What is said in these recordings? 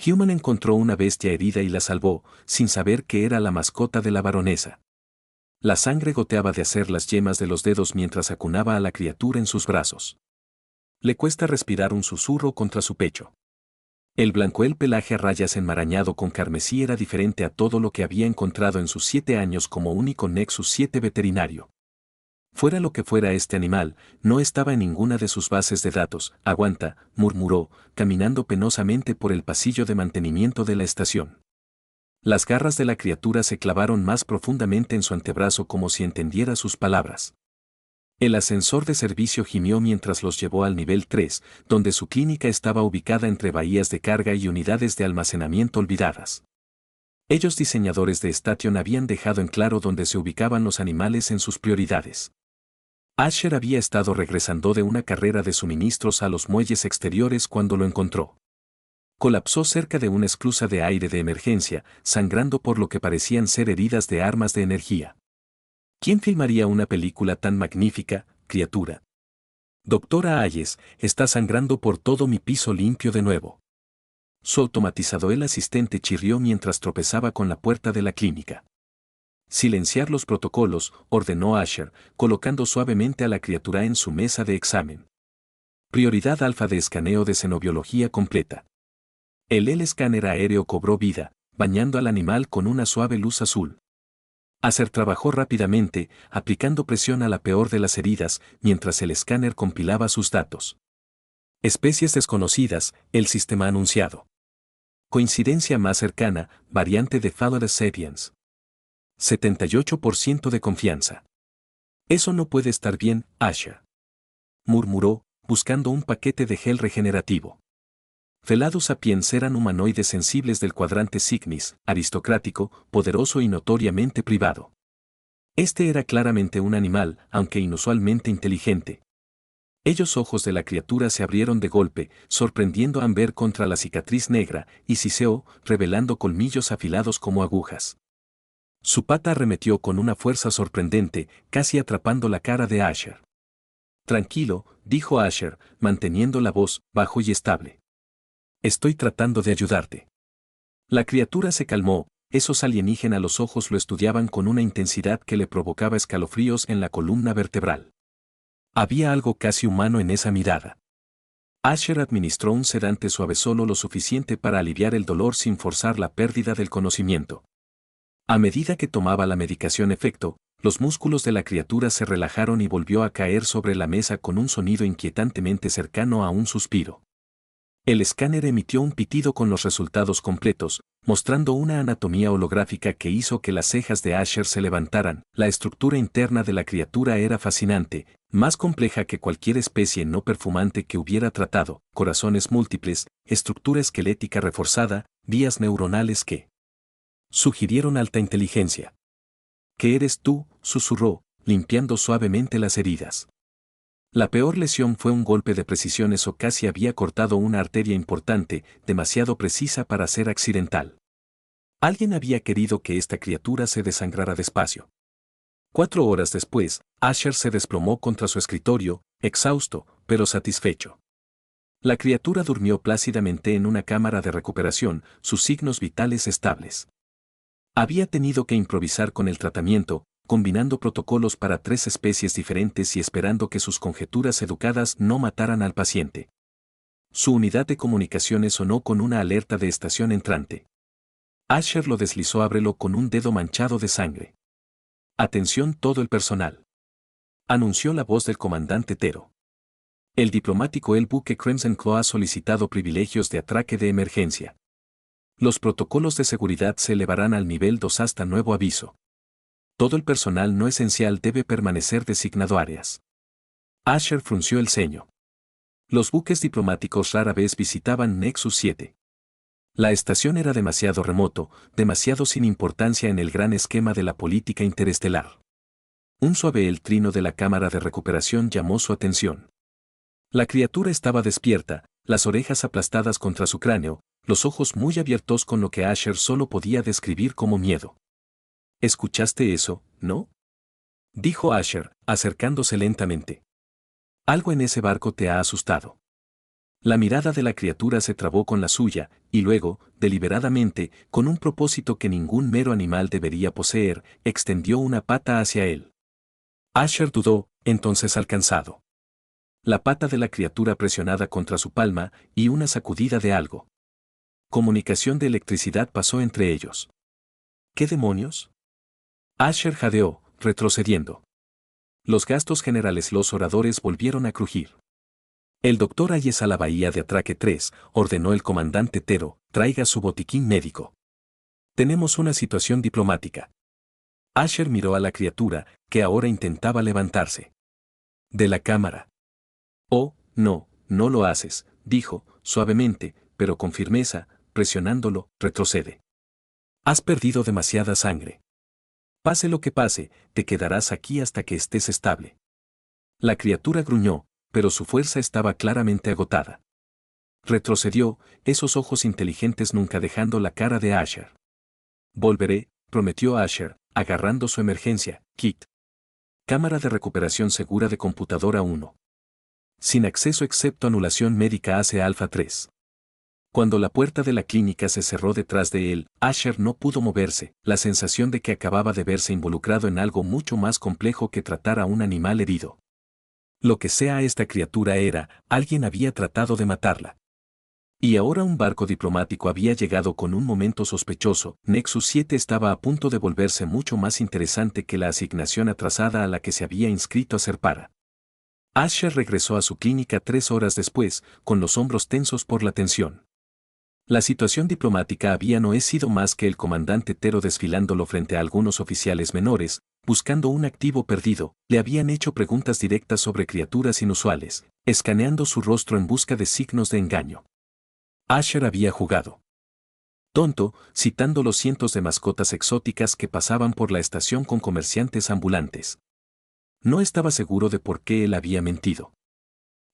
Human encontró una bestia herida y la salvó, sin saber que era la mascota de la baronesa. La sangre goteaba de hacer las yemas de los dedos mientras acunaba a la criatura en sus brazos. Le cuesta respirar un susurro contra su pecho. El blancuel pelaje a rayas enmarañado con carmesí era diferente a todo lo que había encontrado en sus 7 años como único Nexus 7 veterinario. Fuera lo que fuera este animal, no estaba en ninguna de sus bases de datos. Aguanta, murmuró, caminando penosamente por el pasillo de mantenimiento de la estación. Las garras de la criatura se clavaron más profundamente en su antebrazo como si entendiera sus palabras. El ascensor de servicio gimió mientras los llevó al nivel 3, donde su clínica estaba ubicada entre bahías de carga y unidades de almacenamiento olvidadas. Ellos diseñadores de Station habían dejado en claro dónde se ubicaban los animales en sus prioridades. Asher había estado regresando de una carrera de suministros a los muelles exteriores cuando lo encontró. Colapsó cerca de una esclusa de aire de emergencia, sangrando por lo que parecían ser heridas de armas de energía. ¿Quién filmaría una película tan magnífica, criatura? Doctora Hayes, está sangrando por todo mi piso limpio de nuevo. Su automatizado el asistente chirrió mientras tropezaba con la puerta de la clínica. Silenciar los protocolos, ordenó Asher, colocando suavemente a la criatura en su mesa de examen. Prioridad alfa de escaneo de xenobiología completa. El escáner aéreo cobró vida, bañando al animal con una suave luz azul. Asher trabajó rápidamente, aplicando presión a la peor de las heridas, mientras el escáner compilaba sus datos. Especies desconocidas, el sistema anunciado. Coincidencia más cercana, variante de Phalodes sapiens. 78% de confianza. Eso no puede estar bien, Asher. Murmuró, buscando un paquete de gel regenerativo. Feladus sapiens eran humanoides sensibles del cuadrante Cygnus, aristocrático, poderoso y notoriamente privado. Este era claramente un animal, aunque inusualmente inteligente. Ellos ojos de la criatura se abrieron de golpe, sorprendiendo a Amber contra la cicatriz negra, y siseó, revelando colmillos afilados como agujas. Su pata arremetió con una fuerza sorprendente, casi atrapando la cara de Asher. Tranquilo, dijo Asher, manteniendo la voz bajo y estable. Estoy tratando de ayudarte. La criatura se calmó, esos alienígenas los ojos lo estudiaban con una intensidad que le provocaba escalofríos en la columna vertebral. Había algo casi humano en esa mirada. Asher administró un sedante suave solo lo suficiente para aliviar el dolor sin forzar la pérdida del conocimiento. A medida que tomaba la medicación efecto, los músculos de la criatura se relajaron y volvió a caer sobre la mesa con un sonido inquietantemente cercano a un suspiro. El escáner emitió un pitido con los resultados completos, mostrando una anatomía holográfica que hizo que las cejas de Asher se levantaran. La estructura interna de la criatura era fascinante, más compleja que cualquier especie no perfumante que hubiera tratado, corazones múltiples, estructura esquelética reforzada, vías neuronales que sugirieron alta inteligencia. ¿Qué eres tú?, susurró, limpiando suavemente las heridas. La peor lesión fue un golpe de precisión, eso casi había cortado una arteria importante, demasiado precisa para ser accidental. Alguien había querido que esta criatura se desangrara despacio. 4 horas después, Asher se desplomó contra su escritorio, exhausto, pero satisfecho. La criatura durmió plácidamente en una cámara de recuperación, sus signos vitales estables. Había tenido que improvisar con el tratamiento, combinando protocolos para 3 especies diferentes y esperando que sus conjeturas educadas no mataran al paciente. Su unidad de comunicaciones sonó con una alerta de estación entrante. Asher lo deslizó, ábrelo con un dedo manchado de sangre. Atención todo el personal. Anunció la voz del comandante Tero. El diplomático el buque Crimson Claw ha solicitado privilegios de atraque de emergencia. Los protocolos de seguridad se elevarán al nivel 2 hasta nuevo aviso. Todo el personal no esencial debe permanecer designado áreas. Asher frunció el ceño. Los buques diplomáticos rara vez visitaban Nexus 7. La estación era demasiado remoto, demasiado sin importancia en el gran esquema de la política interestelar. Un suave el trino de la cámara de recuperación llamó su atención. La criatura estaba despierta, las orejas aplastadas contra su cráneo, los ojos muy abiertos con lo que Asher solo podía describir como miedo. ¿Escuchaste eso, no?, dijo Asher, acercándose lentamente. Algo en ese barco te ha asustado. La mirada de la criatura se trabó con la suya, y luego, deliberadamente, con un propósito que ningún mero animal debería poseer, extendió una pata hacia él. Asher dudó, entonces alcanzado. La pata de la criatura presionada contra su palma, y una sacudida de algo. Comunicación de electricidad pasó entre ellos. ¿Qué demonios? Asher jadeó, retrocediendo. Los gastos generales. Los oradores volvieron a crujir. El doctor Hayes a la bahía de Atraque 3, ordenó el comandante Tero, traiga su botiquín médico. Tenemos una situación diplomática. Asher miró a la criatura, que ahora intentaba levantarse. De la cámara. Oh, no, no lo haces, dijo, suavemente, pero con firmeza, presionándolo, retrocede. Has perdido demasiada sangre. Pase lo que pase, te quedarás aquí hasta que estés estable. La criatura gruñó, pero su fuerza estaba claramente agotada. Retrocedió, esos ojos inteligentes nunca dejando la cara de Asher. Volveré, prometió Asher, agarrando su emergencia, kit. Cámara de recuperación segura de computadora 1. Sin acceso excepto anulación médica AC Alpha 3. Cuando la puerta de la clínica se cerró detrás de él, Asher no pudo moverse, la sensación de que acababa de verse involucrado en algo mucho más complejo que tratar a un animal herido. Lo que sea esta criatura era, alguien había tratado de matarla. Y ahora un barco diplomático había llegado con un momento sospechoso. Nexus 7 estaba a punto de volverse mucho más interesante que la asignación atrasada a la que se había inscrito a Serpara. Asher regresó a su clínica 3 horas después, con los hombros tensos por la tensión. La situación diplomática había no sido más que el comandante Tero desfilándolo frente a algunos oficiales menores, buscando un activo perdido. Le habían hecho preguntas directas sobre criaturas inusuales, escaneando su rostro en busca de signos de engaño. Asher había jugado tonto, citando los cientos de mascotas exóticas que pasaban por la estación con comerciantes ambulantes. No estaba seguro de por qué él había mentido.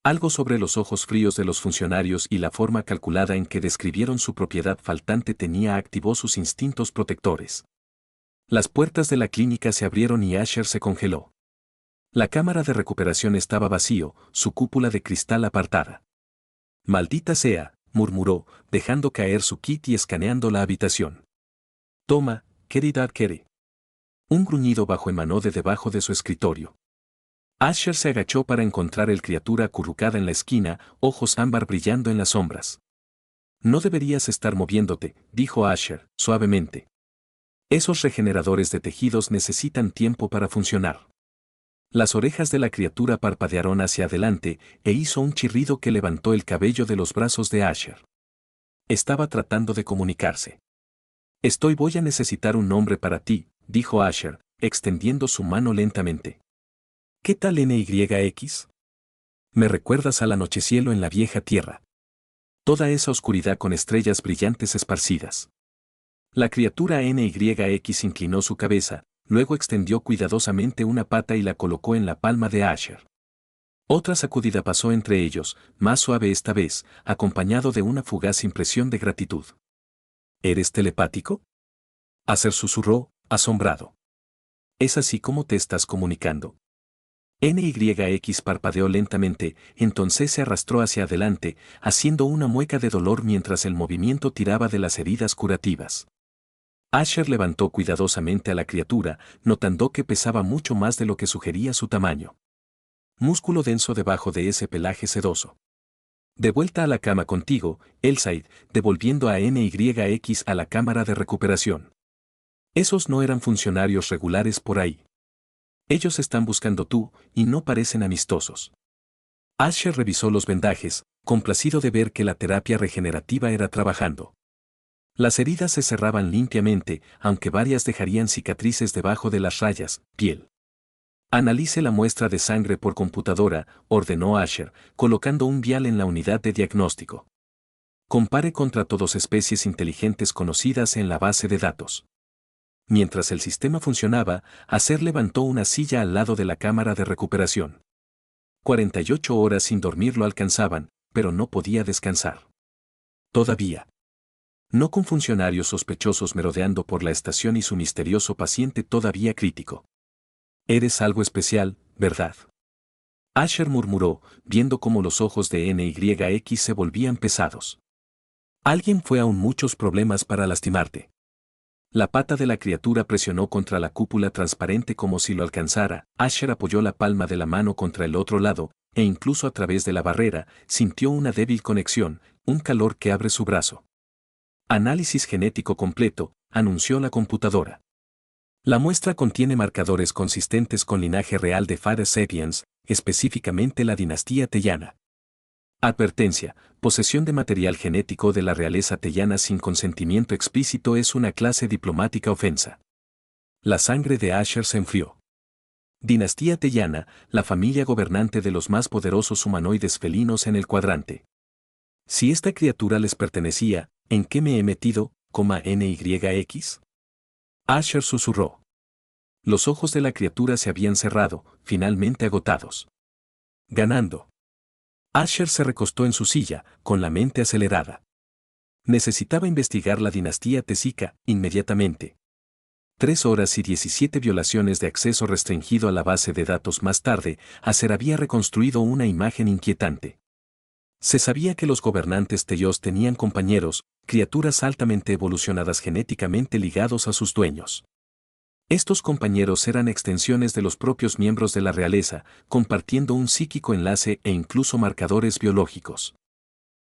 Algo sobre los ojos fríos de los funcionarios y la forma calculada en que describieron su propiedad faltante activó sus instintos protectores. Las puertas de la clínica se abrieron y Asher se congeló. La cámara de recuperación estaba vacío, su cúpula de cristal apartada. Maldita sea, murmuró, dejando caer su kit y escaneando la habitación. Toma, querida Kere. Un gruñido bajo emanó de debajo de su escritorio. Asher se agachó para encontrar el criatura acurrucada en la esquina, ojos ámbar brillando en las sombras. No deberías estar moviéndote, dijo Asher, suavemente. Esos regeneradores de tejidos necesitan tiempo para funcionar. Las orejas de la criatura parpadearon hacia adelante e hizo un chirrido que levantó el cabello de los brazos de Asher. Estaba tratando de comunicarse. Voy a necesitar un nombre para ti, dijo Asher, extendiendo su mano lentamente. ¿Qué tal NYX? Me recuerdas al anochecielo en la vieja tierra. Toda esa oscuridad con estrellas brillantes esparcidas. La criatura NYX inclinó su cabeza, luego extendió cuidadosamente una pata y la colocó en la palma de Asher. Otra sacudida pasó entre ellos, más suave esta vez, acompañado de una fugaz impresión de gratitud. ¿Eres telepático? Asher susurró, asombrado. ¿Es así como te estás comunicando? NYX parpadeó lentamente, entonces se arrastró hacia adelante, haciendo una mueca de dolor mientras el movimiento tiraba de las heridas curativas. Asher levantó cuidadosamente a la criatura, notando que pesaba mucho más de lo que sugería su tamaño. Músculo denso debajo de ese pelaje sedoso. De vuelta a la cama contigo, Elsaid, devolviendo a NYX a la cámara de recuperación. Esos no eran funcionarios regulares por ahí. Ellos están buscando tú, y no parecen amistosos. Asher revisó los vendajes, complacido de ver que la terapia regenerativa era trabajando. Las heridas se cerraban limpiamente, aunque varias dejarían cicatrices debajo de las rayas, piel. Analice la muestra de sangre por computadora, ordenó Asher, colocando un vial en la unidad de diagnóstico. Compare contra todas especies inteligentes conocidas en la base de datos. Mientras el sistema funcionaba, Asher levantó una silla al lado de la cámara de recuperación. 48 horas sin dormir lo alcanzaban, pero no podía descansar. Todavía. No con funcionarios sospechosos merodeando por la estación y su misterioso paciente todavía crítico. Eres algo especial, ¿verdad? Asher murmuró, viendo cómo los ojos de NYX se volvían pesados. Alguien fue aún muchos problemas para lastimarte. La pata de la criatura presionó contra la cúpula transparente como si lo alcanzara. Asher apoyó la palma de la mano contra el otro lado, e incluso a través de la barrera, sintió una débil conexión, un calor que abre su brazo. Análisis genético completo, anunció la computadora. La muestra contiene marcadores consistentes con linaje real de Fare sapiens, específicamente la dinastía teyana. Advertencia: posesión de material genético de la realeza teyana sin consentimiento explícito es una clase diplomática ofensa. La sangre de Asher se enfrió. Dinastía teyana, la familia gobernante de los más poderosos humanoides felinos en el cuadrante. Si esta criatura les pertenecía, ¿en qué me he metido, NYX? Asher susurró. Los ojos de la criatura se habían cerrado, finalmente agotados. Ganando. Asher se recostó en su silla, con la mente acelerada. Necesitaba investigar la dinastía Tezica, inmediatamente. 3 horas y 17 violaciones de acceso restringido a la base de datos más tarde, Asher había reconstruido una imagen inquietante. Se sabía que los gobernantes teyos tenían compañeros, criaturas altamente evolucionadas genéticamente ligados a sus dueños. Estos compañeros eran extensiones de los propios miembros de la realeza, compartiendo un psíquico enlace e incluso marcadores biológicos.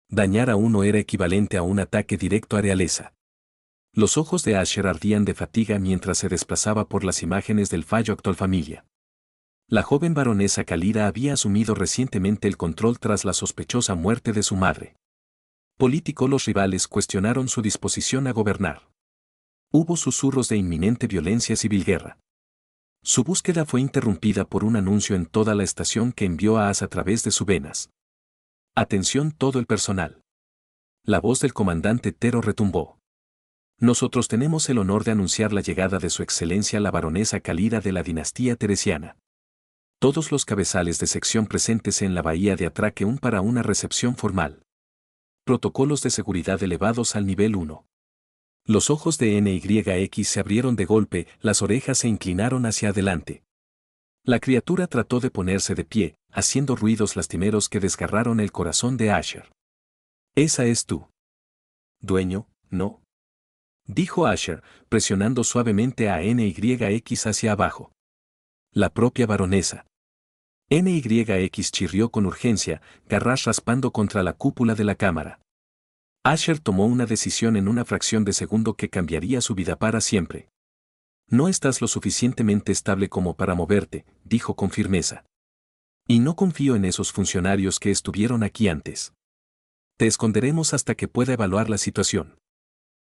Dañar a uno era equivalente a un ataque directo a realeza. Los ojos de Asher ardían de fatiga mientras se desplazaba por las imágenes del fallo actual familia. La joven baronesa Kalira había asumido recientemente el control tras la sospechosa muerte de su madre. Político, los rivales cuestionaron su disposición a gobernar. Hubo susurros de inminente violencia civil guerra. Su búsqueda fue interrumpida por un anuncio en toda la estación que envió a As a través de sus venas. Atención todo el personal. La voz del comandante Tero retumbó. Nosotros tenemos el honor de anunciar la llegada de su excelencia la baronesa Kalira de la dinastía teresiana. Todos los cabezales de sección presentes en la bahía de Atraque para una recepción formal. Protocolos de seguridad elevados al nivel 1. Los ojos de NYX se abrieron de golpe, las orejas se inclinaron hacia adelante. La criatura trató de ponerse de pie, haciendo ruidos lastimeros que desgarraron el corazón de Asher. «Esa es tú. Dueño, ¿no?», dijo Asher, presionando suavemente a NYX hacia abajo. La propia baronesa. NYX chirrió con urgencia, garras raspando contra la cúpula de la cámara. Asher tomó una decisión en una fracción de segundo que cambiaría su vida para siempre. No estás lo suficientemente estable como para moverte, dijo con firmeza. Y no confío en esos funcionarios que estuvieron aquí antes. Te esconderemos hasta que pueda evaluar la situación.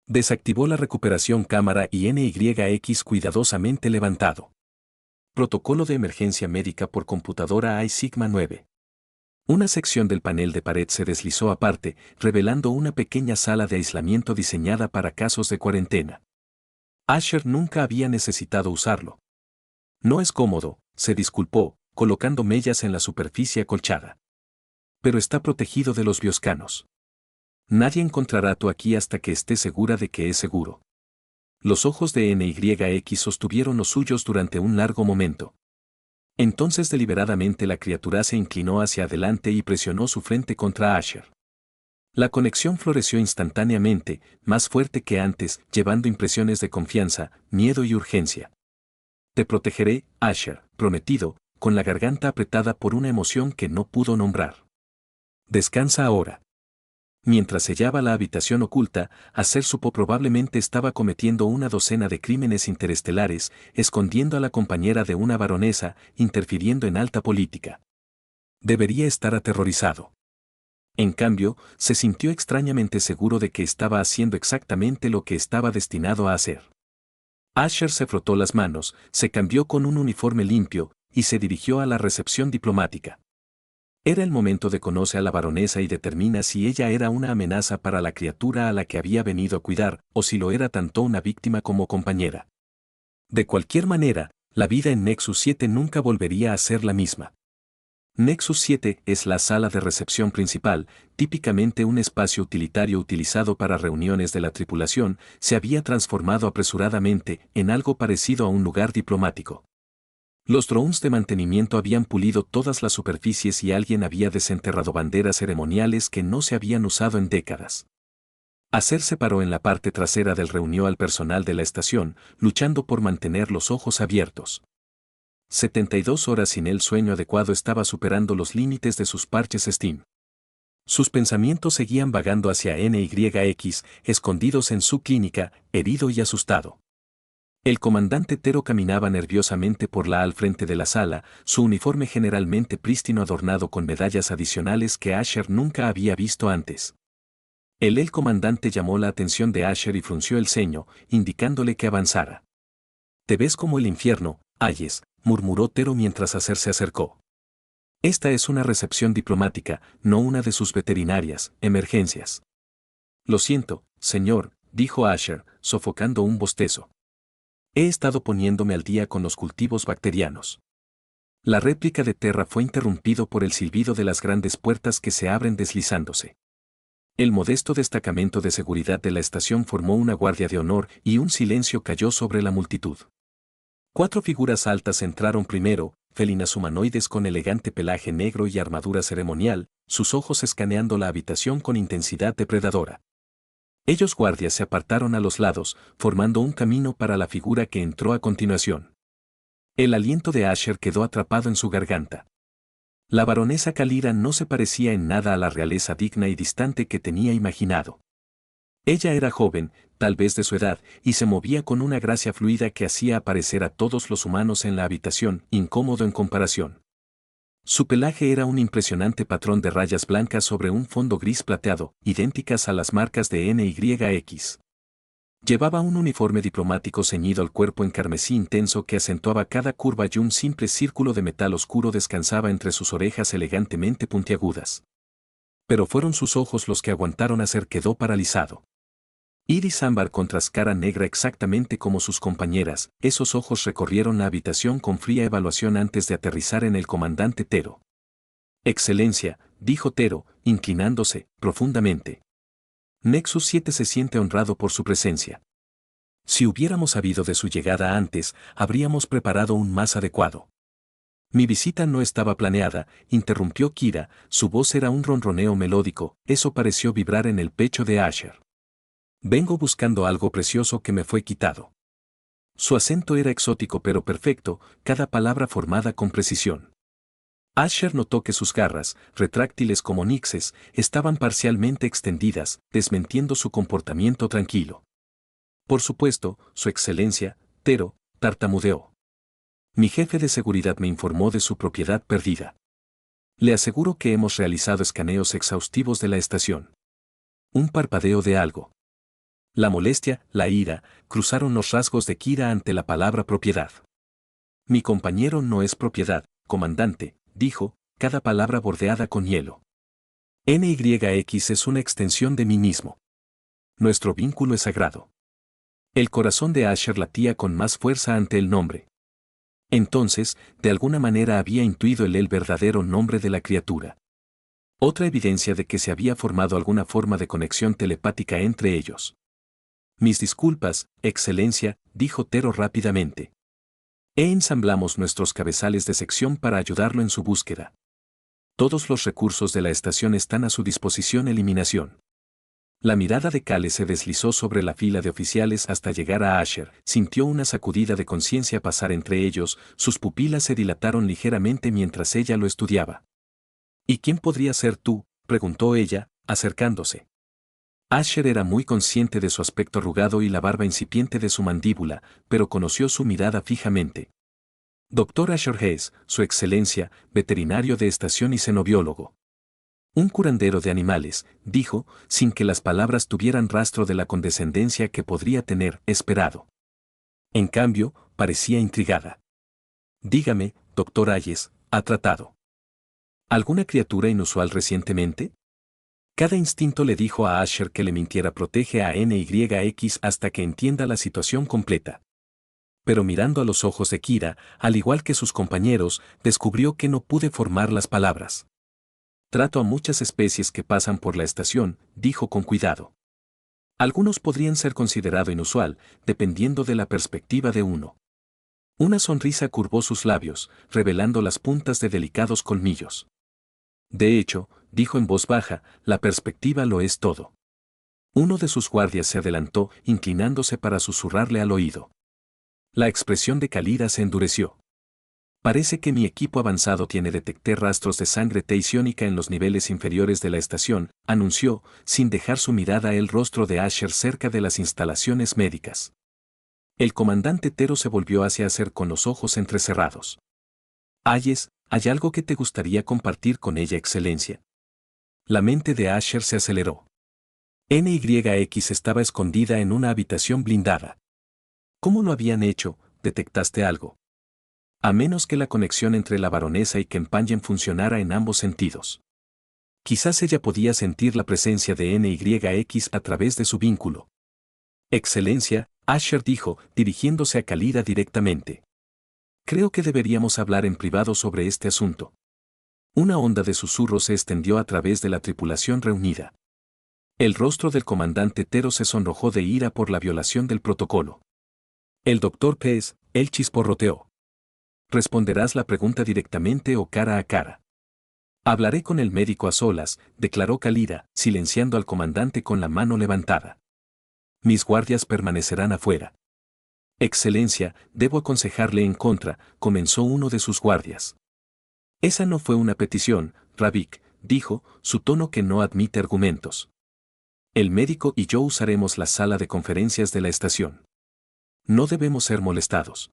Desactivó la recuperación cámara y NYX cuidadosamente levantado. Protocolo de emergencia médica por computadora I-Sigma 9. Una sección del panel de pared se deslizó aparte, revelando una pequeña sala de aislamiento diseñada para casos de cuarentena. Asher nunca había necesitado usarlo. No es cómodo, se disculpó, colocando mellas en la superficie acolchada. Pero está protegido de los bioscanos. Nadie encontrará tú aquí hasta que esté segura de que es seguro. Los ojos de NYX sostuvieron los suyos durante un largo momento. Entonces deliberadamente la criatura se inclinó hacia adelante y presionó su frente contra Asher. La conexión floreció instantáneamente, más fuerte que antes, llevando impresiones de confianza, miedo y urgencia. Te protegeré, Asher, prometido, con la garganta apretada por una emoción que no pudo nombrar. Descansa ahora. Mientras sellaba la habitación oculta, Asher supo probablemente estaba cometiendo una docena de crímenes interestelares, escondiendo a la compañera de una baronesa, interfiriendo en alta política. Debería estar aterrorizado. En cambio, se sintió extrañamente seguro de que estaba haciendo exactamente lo que estaba destinado a hacer. Asher se frotó las manos, se cambió con un uniforme limpio, y se dirigió a la recepción diplomática. Era el momento de conocer a la baronesa y determina si ella era una amenaza para la criatura a la que había venido a cuidar, o si lo era tanto una víctima como compañera. De cualquier manera, la vida en Nexus 7 nunca volvería a ser la misma. Nexus 7 es la sala de recepción principal, típicamente un espacio utilitario utilizado para reuniones de la tripulación, se había transformado apresuradamente en algo parecido a un lugar diplomático. Los drones de mantenimiento habían pulido todas las superficies y alguien había desenterrado banderas ceremoniales que no se habían usado en décadas. Acer se paró en la parte trasera del reunió al personal de la estación, luchando por mantener los ojos abiertos. 72 horas sin el sueño adecuado estaba superando los límites de sus parches Steam. Sus pensamientos seguían vagando hacia NYX, escondidos en su clínica, herido y asustado. El comandante Tero caminaba nerviosamente por al frente de la sala, su uniforme generalmente prístino adornado con medallas adicionales que Asher nunca había visto antes. El comandante llamó la atención de Asher y frunció el ceño, indicándole que avanzara. «Te ves como el infierno, Hayes», murmuró Tero mientras Asher se acercó. «Esta es una recepción diplomática, no una de sus veterinarias, emergencias». «Lo siento, señor», dijo Asher, sofocando un bostezo. «He estado poniéndome al día con los cultivos bacterianos». La réplica de Terra fue interrumpido por el silbido de las grandes puertas que se abren deslizándose. El modesto destacamento de seguridad de la estación formó una guardia de honor y un silencio cayó sobre la multitud. 4 figuras altas entraron primero, felinas humanoides con elegante pelaje negro y armadura ceremonial, sus ojos escaneando la habitación con intensidad depredadora. Ellos guardias se apartaron a los lados, formando un camino para la figura que entró a continuación. El aliento de Asher quedó atrapado en su garganta. La baronesa Kalira no se parecía en nada a la realeza digna y distante que tenía imaginado. Ella era joven, tal vez de su edad, y se movía con una gracia fluida que hacía aparecer a todos los humanos en la habitación, incómodo en comparación. Su pelaje era un impresionante patrón de rayas blancas sobre un fondo gris plateado, idénticas a las marcas de NYX. Llevaba un uniforme diplomático ceñido al cuerpo en carmesí intenso que acentuaba cada curva y un simple círculo de metal oscuro descansaba entre sus orejas elegantemente puntiagudas. Pero fueron sus ojos los que aguantaron. Asher quedó paralizado. Iris ámbar con cara negra exactamente como sus compañeras, esos ojos recorrieron la habitación con fría evaluación antes de aterrizar en el comandante Tero. «Excelencia», dijo Tero, inclinándose profundamente. «Nexus 7 se siente honrado por su presencia. Si hubiéramos sabido de su llegada antes, habríamos preparado un más adecuado». «Mi visita no estaba planeada», interrumpió Kira, su voz era un ronroneo melódico, eso pareció vibrar en el pecho de Asher. «Vengo buscando algo precioso que me fue quitado». Su acento era exótico pero perfecto, cada palabra formada con precisión. Asher notó que sus garras, retráctiles como nixes, estaban parcialmente extendidas, desmintiendo su comportamiento tranquilo. «Por supuesto, Su Excelencia», Tero tartamudeó. «Mi jefe de seguridad me informó de su propiedad perdida. Le aseguro que hemos realizado escaneos exhaustivos de la estación». Un parpadeo de algo. La molestia, la ira, cruzaron los rasgos de Kira ante la palabra propiedad. «Mi compañero no es propiedad, comandante», dijo, cada palabra bordeada con hielo. «NYX es una extensión de mí mismo. Nuestro vínculo es sagrado». El corazón de Asher latía con más fuerza ante el nombre. Entonces, de alguna manera había intuido el verdadero nombre de la criatura. Otra evidencia de que se había formado alguna forma de conexión telepática entre ellos. «Mis disculpas, Excelencia», dijo Tero rápidamente. Ensamblamos nuestros cabezales de sección para ayudarlo en su búsqueda. Todos los recursos de la estación están a su disposición. Eliminación. La mirada de Kale se deslizó sobre la fila de oficiales hasta llegar a Asher, sintió una sacudida de conciencia pasar entre ellos, sus pupilas se dilataron ligeramente mientras ella lo estudiaba. «¿Y quién podría ser tú?», preguntó ella, acercándose. Asher era muy consciente de su aspecto arrugado y la barba incipiente de su mandíbula, pero conoció su mirada fijamente. «Dr. Asher Hayes, Su Excelencia, veterinario de estación y xenobiólogo». «Un curandero de animales», dijo, sin que las palabras tuvieran rastro de la condescendencia que podría tener esperado. En cambio, parecía intrigada. «Dígame, Dr. Hayes, ¿ha tratado alguna criatura inusual recientemente?». Cada instinto le dijo a Asher que le mintiera. «Protege a NYX hasta que entienda la situación completa». Pero mirando a los ojos de Kira, al igual que sus compañeros, descubrió que no pude formar las palabras. «Trato a muchas especies que pasan por la estación», dijo con cuidado. «Algunos podrían ser considerado inusual, dependiendo de la perspectiva de uno. Una sonrisa curvó sus labios, revelando las puntas de delicados colmillos. De hecho, dijo en voz baja, la perspectiva lo es todo. Uno de sus guardias se adelantó, inclinándose para susurrarle al oído. La expresión de Khalida se endureció. Parece que mi equipo avanzado tiene detecté rastros de sangre teisiónica en los niveles inferiores de la estación, anunció, sin dejar su mirada el rostro de Asher cerca de las instalaciones médicas. El comandante Tero se volvió hacia Asher con los ojos entrecerrados. Hayes, ¿hay algo que te gustaría compartir con ella, Excelencia? La mente de Asher se aceleró. NYX estaba escondida en una habitación blindada. ¿Cómo lo habían hecho? ¿Detectaste algo? A menos que la conexión entre la baronesa y Kempanyen funcionara en ambos sentidos. Quizás ella podía sentir la presencia de NYX a través de su vínculo. Excelencia, Asher dijo, dirigiéndose a Khalida directamente. Creo que deberíamos hablar en privado sobre este asunto. Una onda de susurros se extendió a través de la tripulación reunida. El rostro del comandante Tero se sonrojó de ira por la violación del protocolo. El doctor Pez, él chisporroteó. ¿Responderás la pregunta directamente o cara a cara? Hablaré con el médico a solas, declaró Khalida, silenciando al comandante con la mano levantada. Mis guardias permanecerán afuera. Excelencia, debo aconsejarle en contra, comenzó uno de sus guardias. Esa no fue una petición, Ravik, dijo, su tono que no admite argumentos. El médico y yo usaremos la sala de conferencias de la estación. No debemos ser molestados.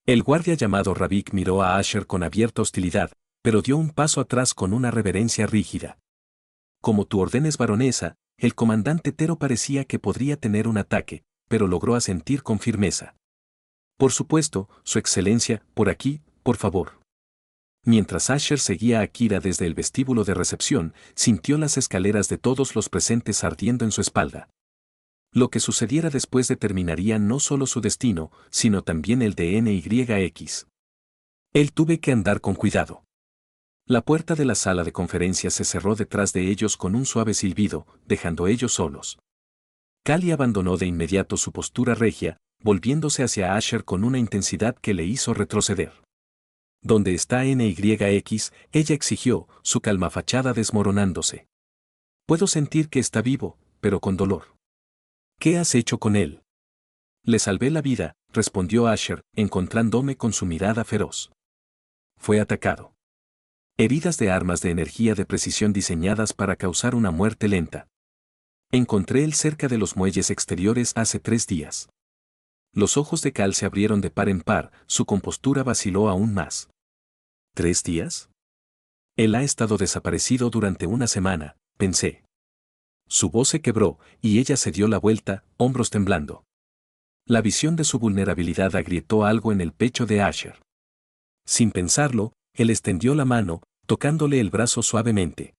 El guardia llamado Ravik miró a Asher con abierta hostilidad, pero dio un paso atrás con una reverencia rígida. Como tú ordenes, baronesa, el comandante Tero parecía que podría tener un ataque, pero logró asentir con firmeza. Por supuesto, su excelencia, por aquí, por favor. Mientras Asher seguía a Kira desde el vestíbulo de recepción, sintió las escaleras de todos los presentes ardiendo en su espalda. Lo que sucediera después determinaría no solo su destino, sino también el de NYX. Él tuvo que andar con cuidado. La puerta de la sala de conferencias se cerró detrás de ellos con un suave silbido, dejando ellos solos. Kali abandonó de inmediato su postura regia, volviéndose hacia Asher con una intensidad que le hizo retroceder. ¿Dónde está NYX? Ella exigió, su calma fachada desmoronándose. Puedo sentir que está vivo, pero con dolor. ¿Qué has hecho con él? Le salvé la vida, respondió Asher, encontrándome con su mirada feroz. Fue atacado. Heridas de armas de energía de precisión diseñadas para causar una muerte lenta. Encontré él cerca de los muelles exteriores hace 3 días. Los ojos de Cal se abrieron de par en par, su compostura vaciló aún más. ¿3 días? Él ha estado desaparecido durante una semana, pensé. Su voz se quebró, y ella se dio la vuelta, hombros temblando. La visión de su vulnerabilidad agrietó algo en el pecho de Asher. Sin pensarlo, él extendió la mano, tocándole el brazo suavemente.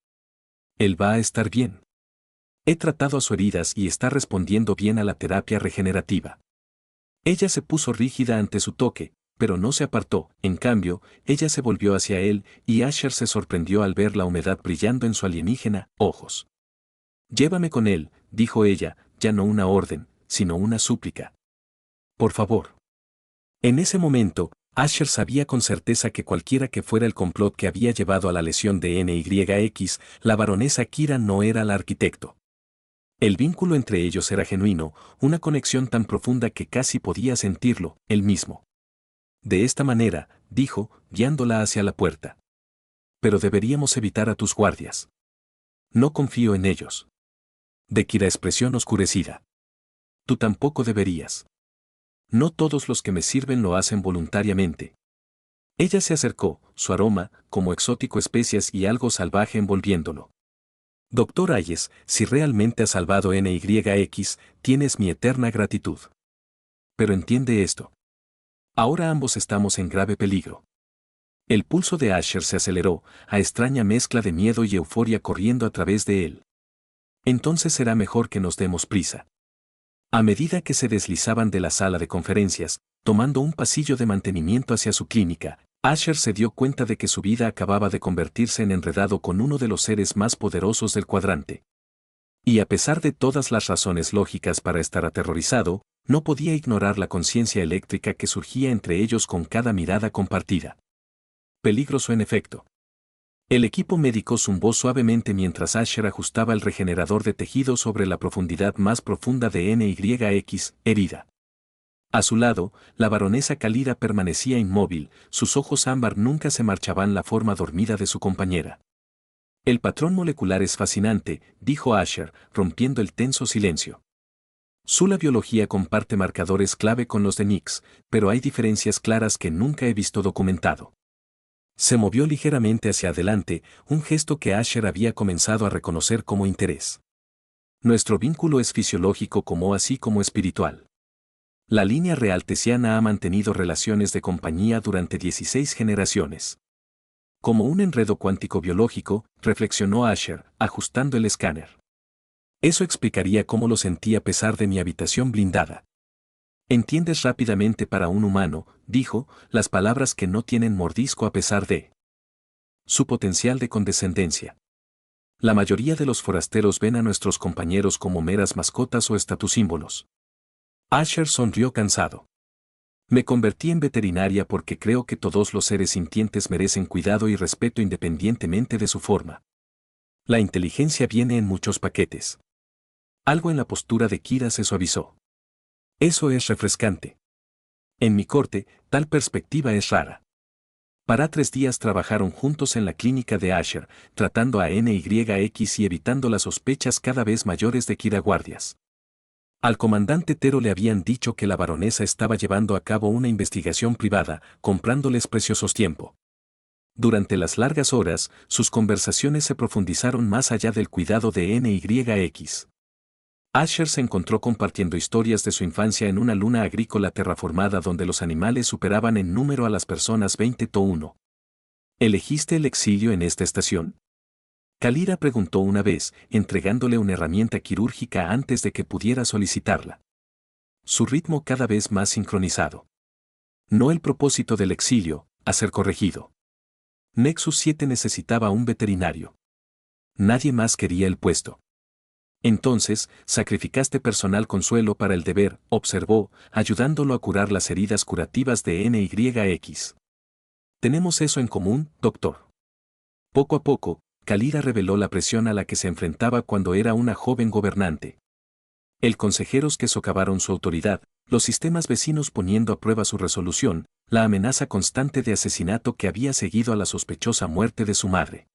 Él va a estar bien. He tratado a sus heridas y está respondiendo bien a la terapia regenerativa. Ella se puso rígida ante su toque, pero no se apartó, en cambio, ella se volvió hacia él, y Asher se sorprendió al ver la humedad brillando en su alienígena ojos. Llévame con él, dijo ella, ya no una orden, sino una súplica. Por favor. En ese momento, Asher sabía con certeza que cualquiera que fuera el complot que había llevado a la lesión de NYX, la baronesa Kira no era el arquitecto. El vínculo entre ellos era genuino, una conexión tan profunda que casi podía sentirlo, él mismo. De esta manera, dijo, guiándola hacia la puerta. Pero deberíamos evitar a tus guardias. No confío en ellos. De Kira expresión oscurecida. Tú tampoco deberías. No todos los que me sirven lo hacen voluntariamente. Ella se acercó, su aroma, como exótico especias y algo salvaje envolviéndolo. Doctor Hayes, si realmente has salvado NYX, tienes mi eterna gratitud. Pero entiende esto. Ahora ambos estamos en grave peligro. El pulso de Asher se aceleró, a extraña mezcla de miedo y euforia corriendo a través de él. Entonces será mejor que nos demos prisa. A medida que se deslizaban de la sala de conferencias, tomando un pasillo de mantenimiento hacia su clínica, Asher se dio cuenta de que su vida acababa de convertirse en enredado con uno de los seres más poderosos del cuadrante. Y a pesar de todas las razones lógicas para estar aterrorizado, No podía ignorar la conciencia eléctrica que surgía entre ellos con cada mirada compartida. Peligroso en efecto. El equipo médico zumbó suavemente mientras Asher ajustaba el regenerador de tejido sobre la profundidad más profunda de NYX, herida. A su lado, la baronesa Kalira permanecía inmóvil, sus ojos ámbar nunca se marchaban la forma dormida de su compañera. El patrón molecular es fascinante, dijo Asher, rompiendo el tenso silencio. La biología comparte marcadores clave con los de Nix, pero hay diferencias claras que nunca he visto documentado. Se movió ligeramente hacia adelante, un gesto que Asher había comenzado a reconocer como interés. Nuestro vínculo es fisiológico como así como espiritual. La línea real tesiana ha mantenido relaciones de compañía durante 16 generaciones. Como un enredo cuántico biológico, reflexionó Asher, ajustando el escáner. Eso explicaría cómo lo sentí a pesar de mi habitación blindada. Entiendes rápidamente para un humano, dijo, las palabras que no tienen mordisco a pesar de su potencial de condescendencia. La mayoría de los forasteros ven a nuestros compañeros como meras mascotas o estatusímbolos. Asher sonrió cansado. Me convertí en veterinaria porque creo que todos los seres sintientes merecen cuidado y respeto independientemente de su forma. La inteligencia viene en muchos paquetes. Algo en la postura de Kira se suavizó. Eso es refrescante. En mi corte, tal perspectiva es rara. Para 3 días trabajaron juntos en la clínica de Asher, tratando a NYX y evitando las sospechas cada vez mayores de Kira guardias. Al comandante Tero le habían dicho que la baronesa estaba llevando a cabo una investigación privada, comprándoles preciosos tiempo. Durante las largas horas, sus conversaciones se profundizaron más allá del cuidado de NYX. Asher se encontró compartiendo historias de su infancia en una luna agrícola terraformada donde los animales superaban en número a las personas 20-1. ¿Elegiste el exilio en esta estación? Kalira preguntó una vez, entregándole una herramienta quirúrgica antes de que pudiera solicitarla. Su ritmo cada vez más sincronizado. No el propósito del exilio, a ser corregido. Nexus 7 necesitaba un veterinario. Nadie más quería el puesto. Entonces, sacrificaste personal consuelo para el deber, observó, ayudándolo a curar las heridas curativas de NYX. Tenemos eso en común, doctor. Poco a poco, Kalira reveló la presión a la que se enfrentaba cuando era una joven gobernante. El consejeros que socavaron su autoridad, los sistemas vecinos poniendo a prueba su resolución, la amenaza constante de asesinato que había seguido a la sospechosa muerte de su madre.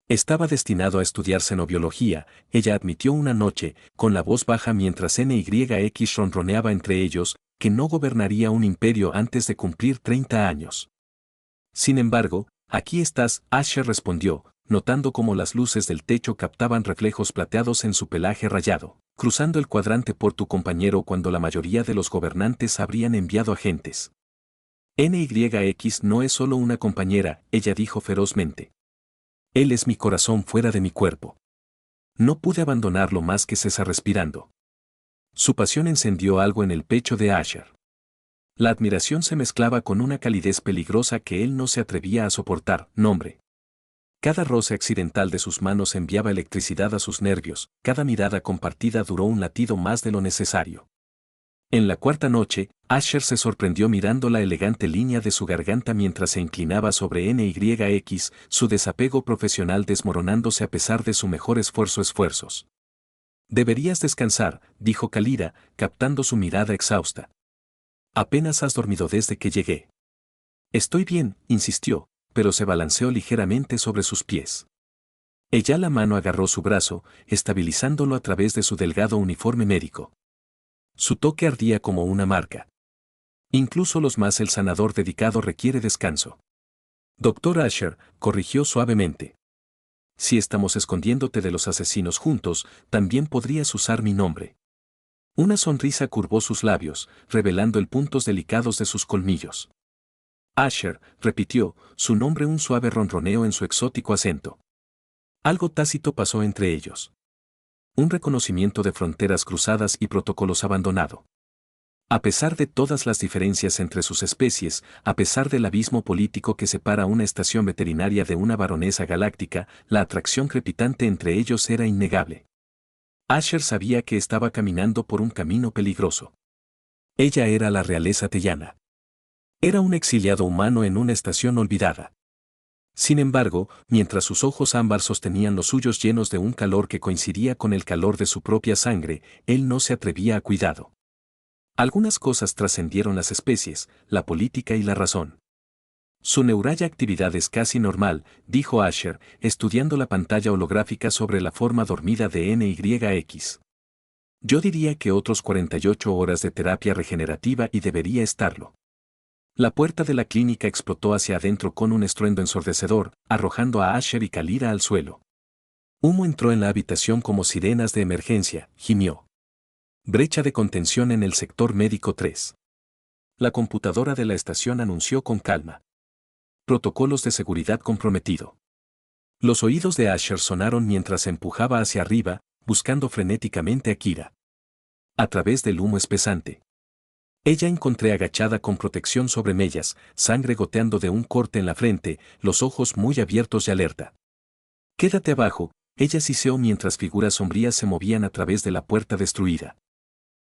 Estaba destinado a estudiar xenobiología, ella admitió una noche, con la voz baja mientras NYX ronroneaba entre ellos, que no gobernaría un imperio antes de cumplir 30 años. Sin embargo, aquí estás, Asher respondió, notando cómo las luces del techo captaban reflejos plateados en su pelaje rayado, cruzando el cuadrante por tu compañero cuando la mayoría de los gobernantes habrían enviado agentes. NYX no es solo una compañera, ella dijo ferozmente. Él es mi corazón fuera de mi cuerpo. No pude abandonarlo más que cesa respirando. Su pasión encendió algo en el pecho de Asher. La admiración se mezclaba con una calidez peligrosa que él no se atrevía a soportar, nombre. Cada roce accidental de sus manos enviaba electricidad a sus nervios, cada mirada compartida duró un latido más de lo necesario. En la cuarta noche, Asher se sorprendió mirando la elegante línea de su garganta mientras se inclinaba sobre NYX, su desapego profesional desmoronándose a pesar de su mejor esfuerzos. Deberías descansar, dijo Kalira, captando su mirada exhausta. Apenas has dormido desde que llegué. Estoy bien, insistió, pero se balanceó ligeramente sobre sus pies. Ella la mano agarró su brazo, estabilizándolo a través de su delgado uniforme médico. Su toque ardía como una marca. Incluso los más el sanador dedicado requiere descanso. Doctor Asher, corrigió suavemente. Si estamos escondiéndote de los asesinos juntos, también podrías usar mi nombre. Una sonrisa curvó sus labios, revelando el puntos delicados de sus colmillos. Asher, repitió, su nombre un suave ronroneo en su exótico acento. Algo tácito pasó entre ellos. Un reconocimiento de fronteras cruzadas y protocolos abandonado. A pesar de todas las diferencias entre sus especies, a pesar del abismo político que separa una estación veterinaria de una baronesa galáctica, la atracción crepitante entre ellos era innegable. Asher sabía que estaba caminando por un camino peligroso. Ella era la realeza teyana. Era un exiliado humano en una estación olvidada. Sin embargo, mientras sus ojos ámbar sostenían los suyos llenos de un calor que coincidía con el calor de su propia sangre, él no se atrevía a cuidado. Algunas cosas trascendieron las especies, la política y la razón. Su neuraya actividad es casi normal, dijo Asher, estudiando la pantalla holográfica sobre la forma dormida de NYX. Yo diría que otros 48 horas de terapia regenerativa y debería estarlo. La puerta de la clínica explotó hacia adentro con un estruendo ensordecedor, arrojando a Asher y Kalira al suelo. Humo entró en la habitación como sirenas de emergencia, gimió. Brecha de contención en el sector médico 3. La computadora de la estación anunció con calma. Protocolos de seguridad comprometido. Los oídos de Asher sonaron mientras se empujaba hacia arriba, buscando frenéticamente a Kira. A través del humo espesante. Ella encontré agachada con protección sobre mellas, sangre goteando de un corte en la frente, los ojos muy abiertos y alerta. Quédate abajo, ella siseó mientras figuras sombrías se movían a través de la puerta destruida.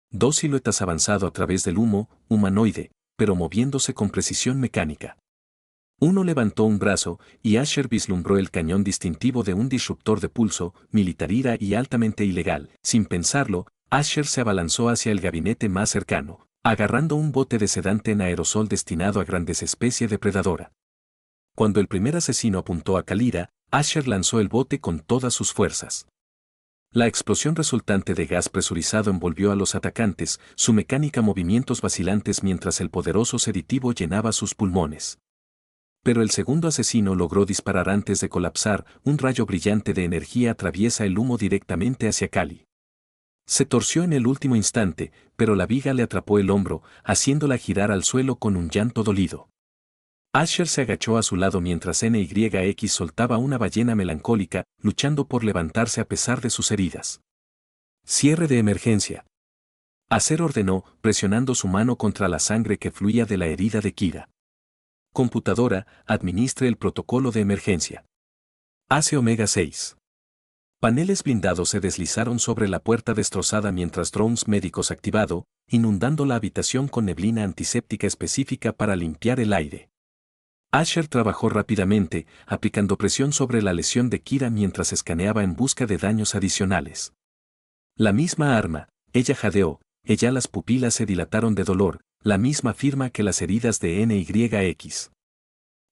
Dos siluetas avanzado a través del humo, humanoide, pero moviéndose con precisión mecánica. Uno levantó un brazo, y Asher vislumbró el cañón distintivo de un disruptor de pulso, militarira y altamente ilegal. Sin pensarlo, Asher se abalanzó hacia el gabinete más cercano, agarrando un bote de sedante en aerosol destinado a grandes especie depredadora. Cuando el primer asesino apuntó a Kalira, Asher lanzó el bote con todas sus fuerzas. La explosión resultante de gas presurizado envolvió a los atacantes, su mecánica movimientos vacilantes mientras el poderoso seditivo llenaba sus pulmones. Pero el segundo asesino logró disparar antes de colapsar, un rayo brillante de energía atraviesa el humo directamente hacia Kali. Se torció en el último instante, pero la viga le atrapó el hombro, haciéndola girar al suelo con un llanto dolido. Asher se agachó a su lado mientras NYX soltaba una ballena melancólica, luchando por levantarse a pesar de sus heridas. Cierre de emergencia. Asher ordenó, presionando su mano contra la sangre que fluía de la herida de Kira. Computadora, administre el protocolo de emergencia. AC Omega 6. Paneles blindados se deslizaron sobre la puerta destrozada mientras drones médicos activado, inundando la habitación con neblina antiséptica específica para limpiar el aire. Asher trabajó rápidamente, aplicando presión sobre la lesión de Kira mientras escaneaba en busca de daños adicionales. La misma arma, ella jadeó, las pupilas se dilataron de dolor, la misma firma que las heridas de NYX.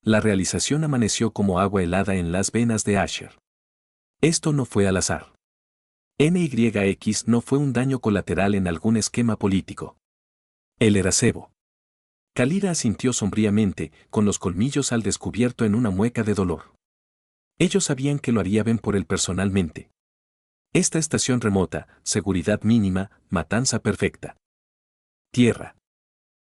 La realización amaneció como agua helada en las venas de Asher. Esto no fue al azar. NYX no fue un daño colateral en algún esquema político. Él era cebo. Kalira asintió sombríamente, con los colmillos al descubierto en una mueca de dolor. Ellos sabían que lo harían por él personalmente. Esta estación remota, seguridad mínima, matanza perfecta. Tierra.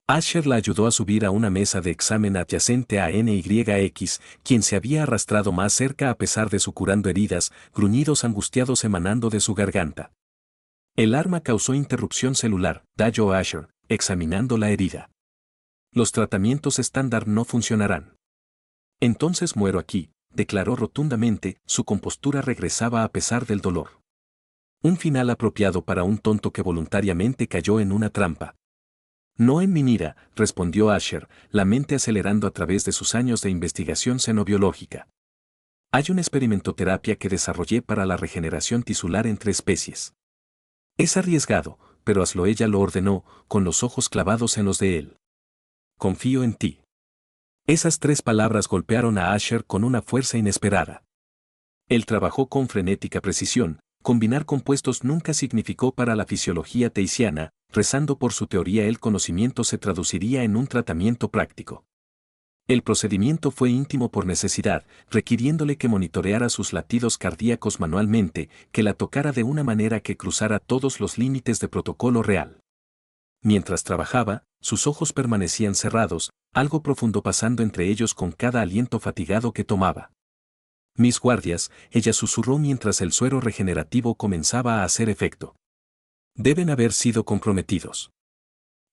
Asher la ayudó a subir a una mesa de examen adyacente a NYX, quien se había arrastrado más cerca a pesar de su curando heridas, gruñidos angustiados emanando de su garganta. El arma causó interrupción celular, dijo Asher, examinando la herida. Los tratamientos estándar no funcionarán. Entonces muero aquí, declaró rotundamente, su compostura regresaba a pesar del dolor. Un final apropiado para un tonto que voluntariamente cayó en una trampa. No en mi mira, respondió Asher, la mente acelerando a través de sus años de investigación xenobiológica. Hay una experimentoterapia que desarrollé para la regeneración tisular entre especies. Es arriesgado, pero hazlo, ella lo ordenó, con los ojos clavados en los de él. Confío en ti. Esas 3 palabras golpearon a Asher con una fuerza inesperada. Él trabajó con frenética precisión. Combinar compuestos nunca significó para la fisiología teisiana, rezando por su teoría el conocimiento se traduciría en un tratamiento práctico. El procedimiento fue íntimo por necesidad, requiriéndole que monitoreara sus latidos cardíacos manualmente, que la tocara de una manera que cruzara todos los límites de protocolo real. Mientras trabajaba, sus ojos permanecían cerrados, algo profundo pasando entre ellos con cada aliento fatigado que tomaba. Mis guardias, ella susurró mientras el suero regenerativo comenzaba a hacer efecto. Deben haber sido comprometidos.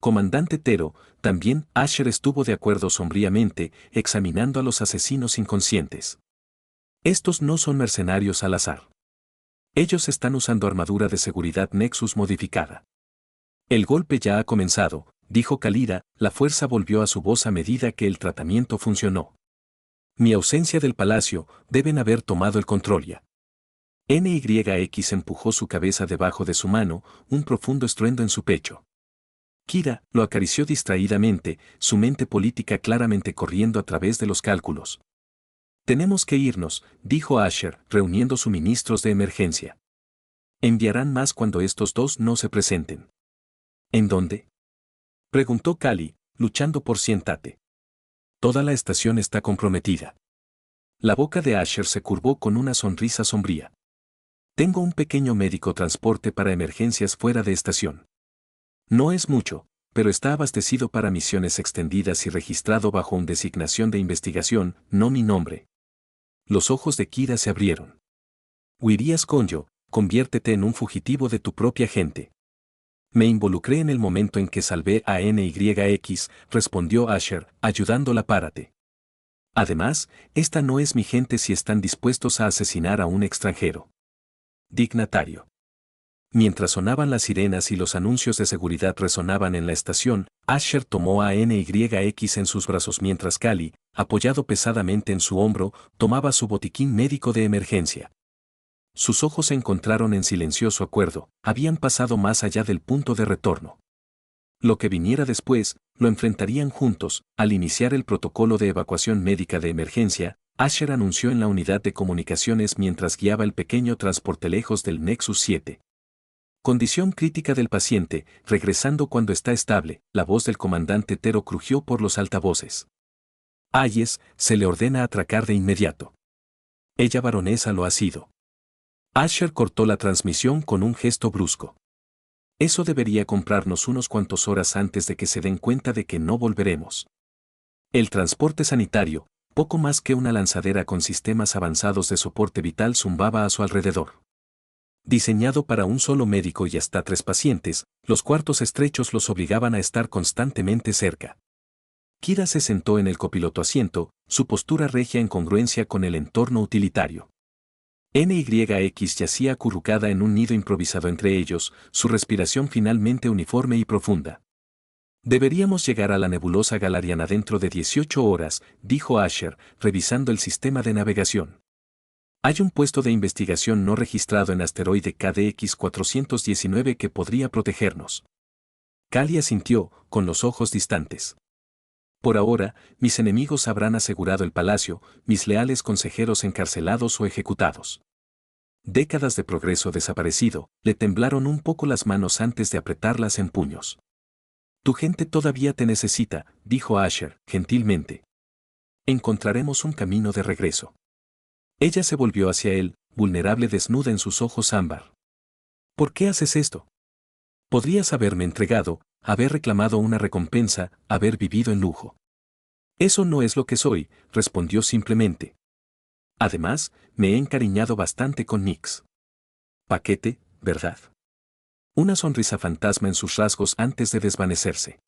Comandante Tero, también Asher estuvo de acuerdo sombríamente, examinando a los asesinos inconscientes. Estos no son mercenarios al azar. Ellos están usando armadura de seguridad Nexus modificada. El golpe ya ha comenzado, dijo Kalira, la fuerza volvió a su voz a medida que el tratamiento funcionó. Mi ausencia del palacio, deben haber tomado el control ya. NYX empujó su cabeza debajo de su mano, un profundo estruendo en su pecho. Kira lo acarició distraídamente, su mente política claramente corriendo a través de los cálculos. Tenemos que irnos, dijo Asher, reuniendo suministros de emergencia. Enviarán más cuando estos dos no se presenten. ¿En dónde? Preguntó Kali, luchando por siéntate. Toda la estación está comprometida. La boca de Asher se curvó con una sonrisa sombría. Tengo un pequeño médico transporte para emergencias fuera de estación. No es mucho, pero está abastecido para misiones extendidas y registrado bajo una designación de investigación, no mi nombre. Los ojos de Kira se abrieron. Huirías con yo, conviértete en un fugitivo de tu propia gente. Me involucré en el momento en que salvé a NYX, respondió Asher, ayudándola párate. Además, esta no es mi gente si están dispuestos a asesinar a un extranjero. Dignatario. Mientras sonaban las sirenas y los anuncios de seguridad resonaban en la estación, Asher tomó a NYX en sus brazos mientras Kali, apoyado pesadamente en su hombro, tomaba su botiquín médico de emergencia. Sus ojos se encontraron en silencioso acuerdo, habían pasado más allá del punto de retorno. Lo que viniera después, lo enfrentarían juntos. Al iniciar el protocolo de evacuación médica de emergencia, Asher anunció en la unidad de comunicaciones mientras guiaba el pequeño transporte lejos del Nexus 7. Condición crítica del paciente, regresando cuando está estable, la voz del comandante Tero crujió por los altavoces. Hayes, se le ordena atracar de inmediato. Ella baronesa lo ha sido. Asher cortó la transmisión con un gesto brusco. Eso debería comprarnos unos cuantos horas antes de que se den cuenta de que no volveremos. El transporte sanitario, poco más que una lanzadera con sistemas avanzados de soporte vital, zumbaba a su alrededor. Diseñado para un solo médico y hasta 3 pacientes, los cuartos estrechos los obligaban a estar constantemente cerca. Kira se sentó en el copiloto asiento, su postura regia en congruencia con el entorno utilitario. NYX yacía acurrucada en un nido improvisado entre ellos, su respiración finalmente uniforme y profunda. Deberíamos llegar a la nebulosa galariana dentro de 18 horas, dijo Asher, revisando el sistema de navegación. Hay un puesto de investigación no registrado en asteroide KDX 419 que podría protegernos. Kali asintió, con los ojos distantes. Por ahora, mis enemigos habrán asegurado el palacio, mis leales consejeros encarcelados o ejecutados. Décadas de progreso desaparecido, le temblaron un poco las manos antes de apretarlas en puños. Tu gente todavía te necesita, dijo Asher, gentilmente. Encontraremos un camino de regreso. Ella se volvió hacia él, vulnerable, desnuda en sus ojos ámbar. ¿Por qué haces esto? Podrías haberme entregado, haber reclamado una recompensa, haber vivido en lujo. Eso no es lo que soy, respondió simplemente. Además, me he encariñado bastante con Nix. Paquete, ¿verdad? Una sonrisa fantasma en sus rasgos antes de desvanecerse.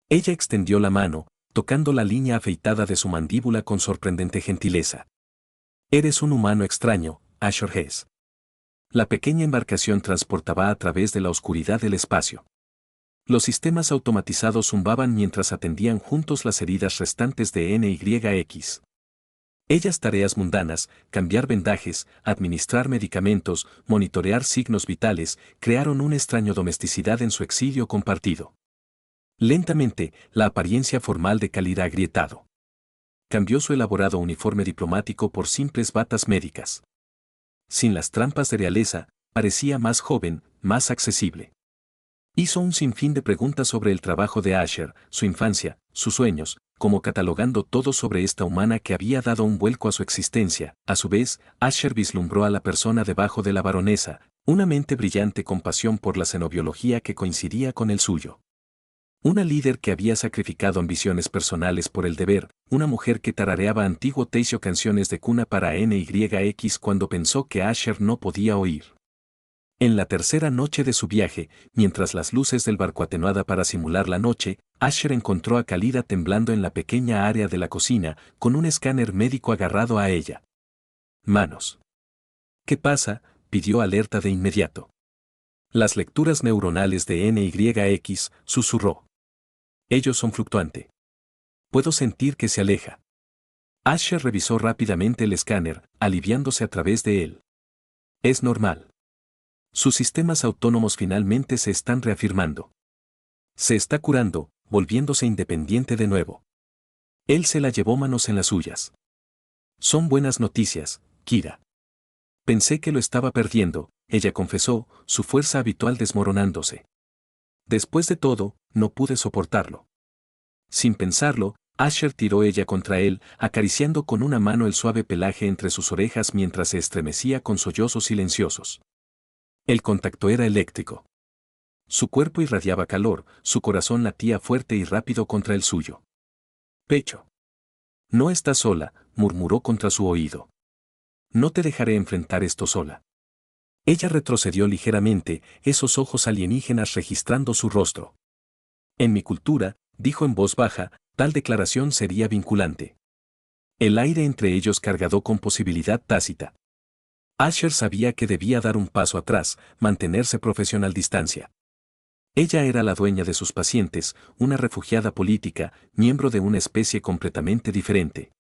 Ella extendió la mano, tocando la línea afeitada de su mandíbula con sorprendente gentileza. Eres un humano extraño, Asher Hess. La pequeña embarcación transportaba a través de la oscuridad del espacio. Los sistemas automatizados zumbaban mientras atendían juntos las heridas restantes de NYX. Ellas tareas mundanas, cambiar vendajes, administrar medicamentos, monitorear signos vitales, crearon una extraña domesticidad en su exilio compartido. Lentamente, la apariencia formal de Kalira agrietado. Cambió su elaborado uniforme diplomático por simples batas médicas. Sin las trampas de realeza, parecía más joven, más accesible. Hizo un sinfín de preguntas sobre el trabajo de Asher, su infancia, sus sueños, como catalogando todo sobre esta humana que había dado un vuelco a su existencia. A su vez, Asher vislumbró a la persona debajo de la baronesa, una mente brillante con pasión por la xenobiología que coincidía con el suyo. Una líder que había sacrificado ambiciones personales por el deber, una mujer que tarareaba antiguo teisio canciones de cuna para NYX cuando pensó que Asher no podía oír. En la tercera noche de su viaje, mientras las luces del barco atenuada para simular la noche, Asher encontró a Kalira temblando en la pequeña área de la cocina, con un escáner médico agarrado a ella. Manos. ¿Qué pasa?, pidió alerta de inmediato. Las lecturas neuronales de NYX, susurró. Ellos son fluctuante. Puedo sentir que se aleja. Asher revisó rápidamente el escáner, aliviándose a través de él. Es normal. Sus sistemas autónomos finalmente se están reafirmando. Se está curando, volviéndose independiente de nuevo. Él se la llevó manos en las suyas. Son buenas noticias, Kira. Pensé que lo estaba perdiendo, ella confesó, su fuerza habitual desmoronándose. Después de todo, no pude soportarlo. Sin pensarlo, Asher tiró ella contra él, acariciando con una mano el suave pelaje entre sus orejas mientras se estremecía con sollozos silenciosos. El contacto era eléctrico. Su cuerpo irradiaba calor, su corazón latía fuerte y rápido contra el suyo. Pecho. No estás sola, murmuró contra su oído. No te dejaré enfrentar esto sola. Ella retrocedió ligeramente, esos ojos alienígenas registrando su rostro. En mi cultura, dijo en voz baja, tal declaración sería vinculante. El aire entre ellos cargado con posibilidad tácita. Asher sabía que debía dar un paso atrás, mantenerse profesional distancia. Ella era la dueña de sus pacientes, una refugiada política, miembro de una especie completamente diferente.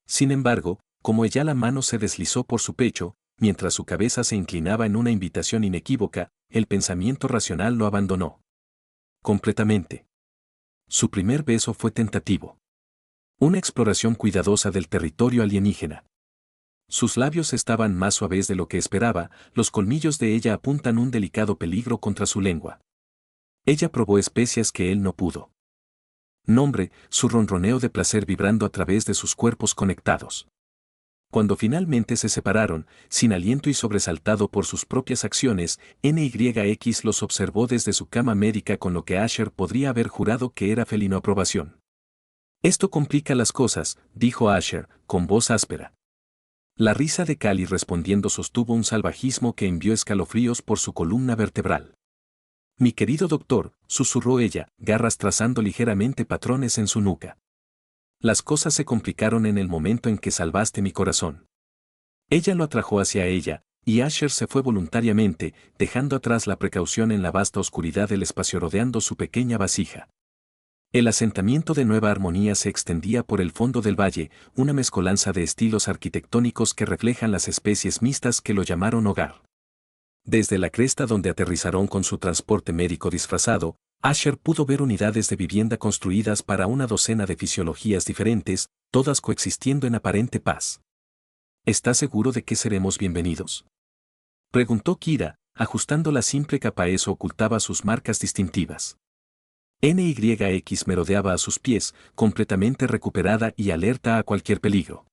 Sin embargo, como ella la mano se deslizó por su pecho, mientras su cabeza se inclinaba en una invitación inequívoca, el pensamiento racional lo abandonó. Completamente. Su primer beso fue tentativo. Una exploración cuidadosa del territorio alienígena. Sus labios estaban más suaves de lo que esperaba, los colmillos de ella apuntan un delicado peligro contra su lengua. Ella probó especias que él no pudo. Nombre, su ronroneo de placer vibrando a través de sus cuerpos conectados. Cuando finalmente se separaron, sin aliento y sobresaltado por sus propias acciones, NYX los observó desde su cama médica con lo que Asher podría haber jurado que era felino aprobación. Esto complica las cosas, dijo Asher, con voz áspera. La risa de Cali respondiendo sostuvo un salvajismo que envió escalofríos por su columna vertebral. Mi querido doctor, susurró ella, garras trazando ligeramente patrones en su nuca. Las cosas se complicaron en el momento en que salvaste mi corazón. Ella lo atrajo hacia ella, y Asher se fue voluntariamente, dejando atrás la precaución en la vasta oscuridad del espacio rodeando su pequeña vasija. El asentamiento de Nueva Armonía se extendía por el fondo del valle, una mezcolanza de estilos arquitectónicos que reflejan las especies mixtas que lo llamaron hogar. Desde la cresta donde aterrizaron con su transporte médico disfrazado, Asher pudo ver unidades de vivienda construidas para una docena de fisiologías diferentes, todas coexistiendo en aparente paz. ¿Estás seguro de que seremos bienvenidos?, preguntó Kira, ajustando la simple capa. Eso ocultaba sus marcas distintivas. NYX merodeaba a sus pies, completamente recuperada y alerta a cualquier peligro.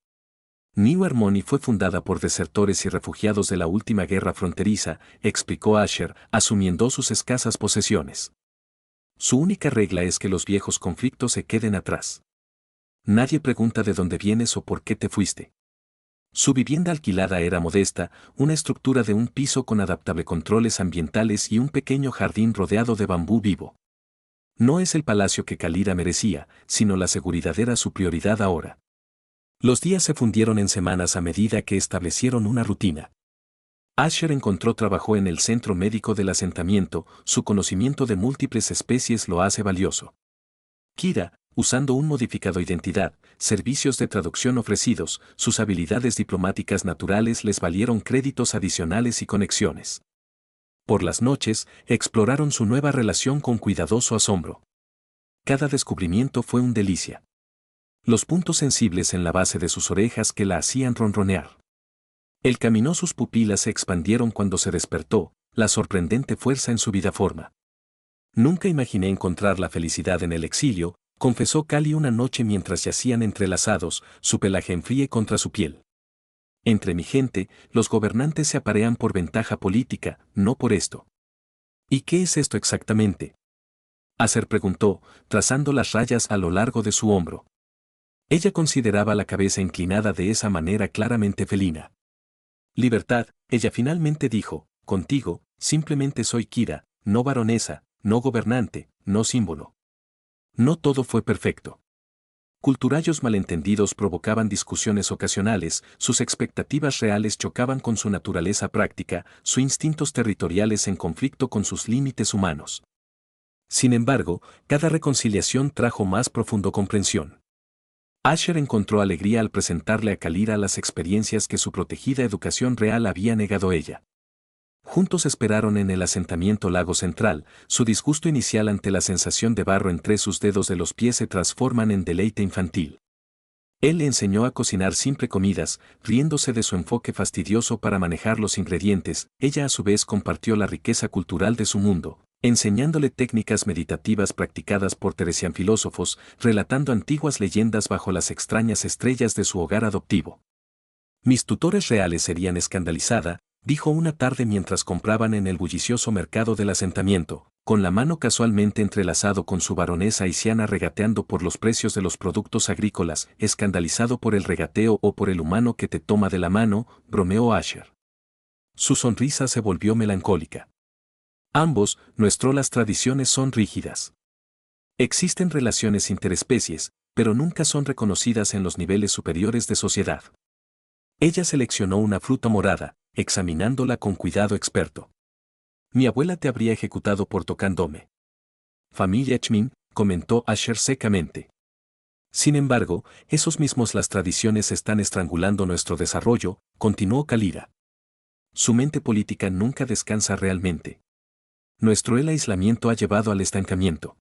New Harmony fue fundada por desertores y refugiados de la última guerra fronteriza, explicó Asher, asumiendo sus escasas posesiones. Su única regla es que los viejos conflictos se queden atrás. Nadie pregunta de dónde vienes o por qué te fuiste. Su vivienda alquilada era modesta, una estructura de un piso con adaptable controles ambientales y un pequeño jardín rodeado de bambú vivo. No es el palacio que Kalira merecía, sino la seguridad era su prioridad ahora. Los días se fundieron en semanas a medida que establecieron una rutina. Asher encontró trabajo en el centro médico del asentamiento, su conocimiento de múltiples especies lo hace valioso. Kira, usando un modificado identidad, servicios de traducción ofrecidos, sus habilidades diplomáticas naturales les valieron créditos adicionales y conexiones. Por las noches, exploraron su nueva relación con cuidadoso asombro. Cada descubrimiento fue un delicia. Los puntos sensibles en la base de sus orejas que la hacían ronronear. Él caminó, sus pupilas se expandieron cuando se despertó, la sorprendente fuerza en su vida forma. Nunca imaginé encontrar la felicidad en el exilio, confesó Cali una noche mientras yacían entrelazados, su pelaje enfríe contra su piel. Entre mi gente, los gobernantes se aparean por ventaja política, no por esto. ¿Y qué es esto exactamente?, Asher preguntó, trazando las rayas a lo largo de su hombro. Ella consideraba la cabeza inclinada de esa manera claramente felina. Libertad, ella finalmente dijo, contigo, simplemente soy Kira, no baronesa, no gobernante, no símbolo. No todo fue perfecto. Culturallos malentendidos provocaban discusiones ocasionales, sus expectativas reales chocaban con su naturaleza práctica, sus instintos territoriales en conflicto con sus límites humanos. Sin embargo, cada reconciliación trajo más profundo comprensión. Asher encontró alegría al presentarle a Kalira las experiencias que su protegida educación real había negado ella. Juntos esperaron en el asentamiento Lago Central, su disgusto inicial ante la sensación de barro entre sus dedos de los pies se transforman en deleite infantil. Él le enseñó a cocinar simple comidas, riéndose de su enfoque fastidioso para manejar los ingredientes, ella a su vez compartió la riqueza cultural de su mundo, enseñándole técnicas meditativas practicadas por teresian filósofos, relatando antiguas leyendas bajo las extrañas estrellas de su hogar adoptivo. Mis tutores reales serían escandalizada, dijo una tarde mientras compraban en el bullicioso mercado del asentamiento, con la mano casualmente entrelazado con su baronesa haitiana regateando por los precios de los productos agrícolas, escandalizado por el regateo o por el humano que te toma de la mano, bromeó Asher. Su sonrisa se volvió melancólica. Ambos, las tradiciones son rígidas. Existen relaciones interespecies, pero nunca son reconocidas en los niveles superiores de sociedad. Ella seleccionó una fruta morada, examinándola con cuidado experto. Mi abuela te habría ejecutado por tocándome. Familia Chmin, comentó Asher secamente. Sin embargo, esos mismos las tradiciones están estrangulando nuestro desarrollo, continuó Kalira. Su mente política nunca descansa realmente. El aislamiento ha llevado al estancamiento.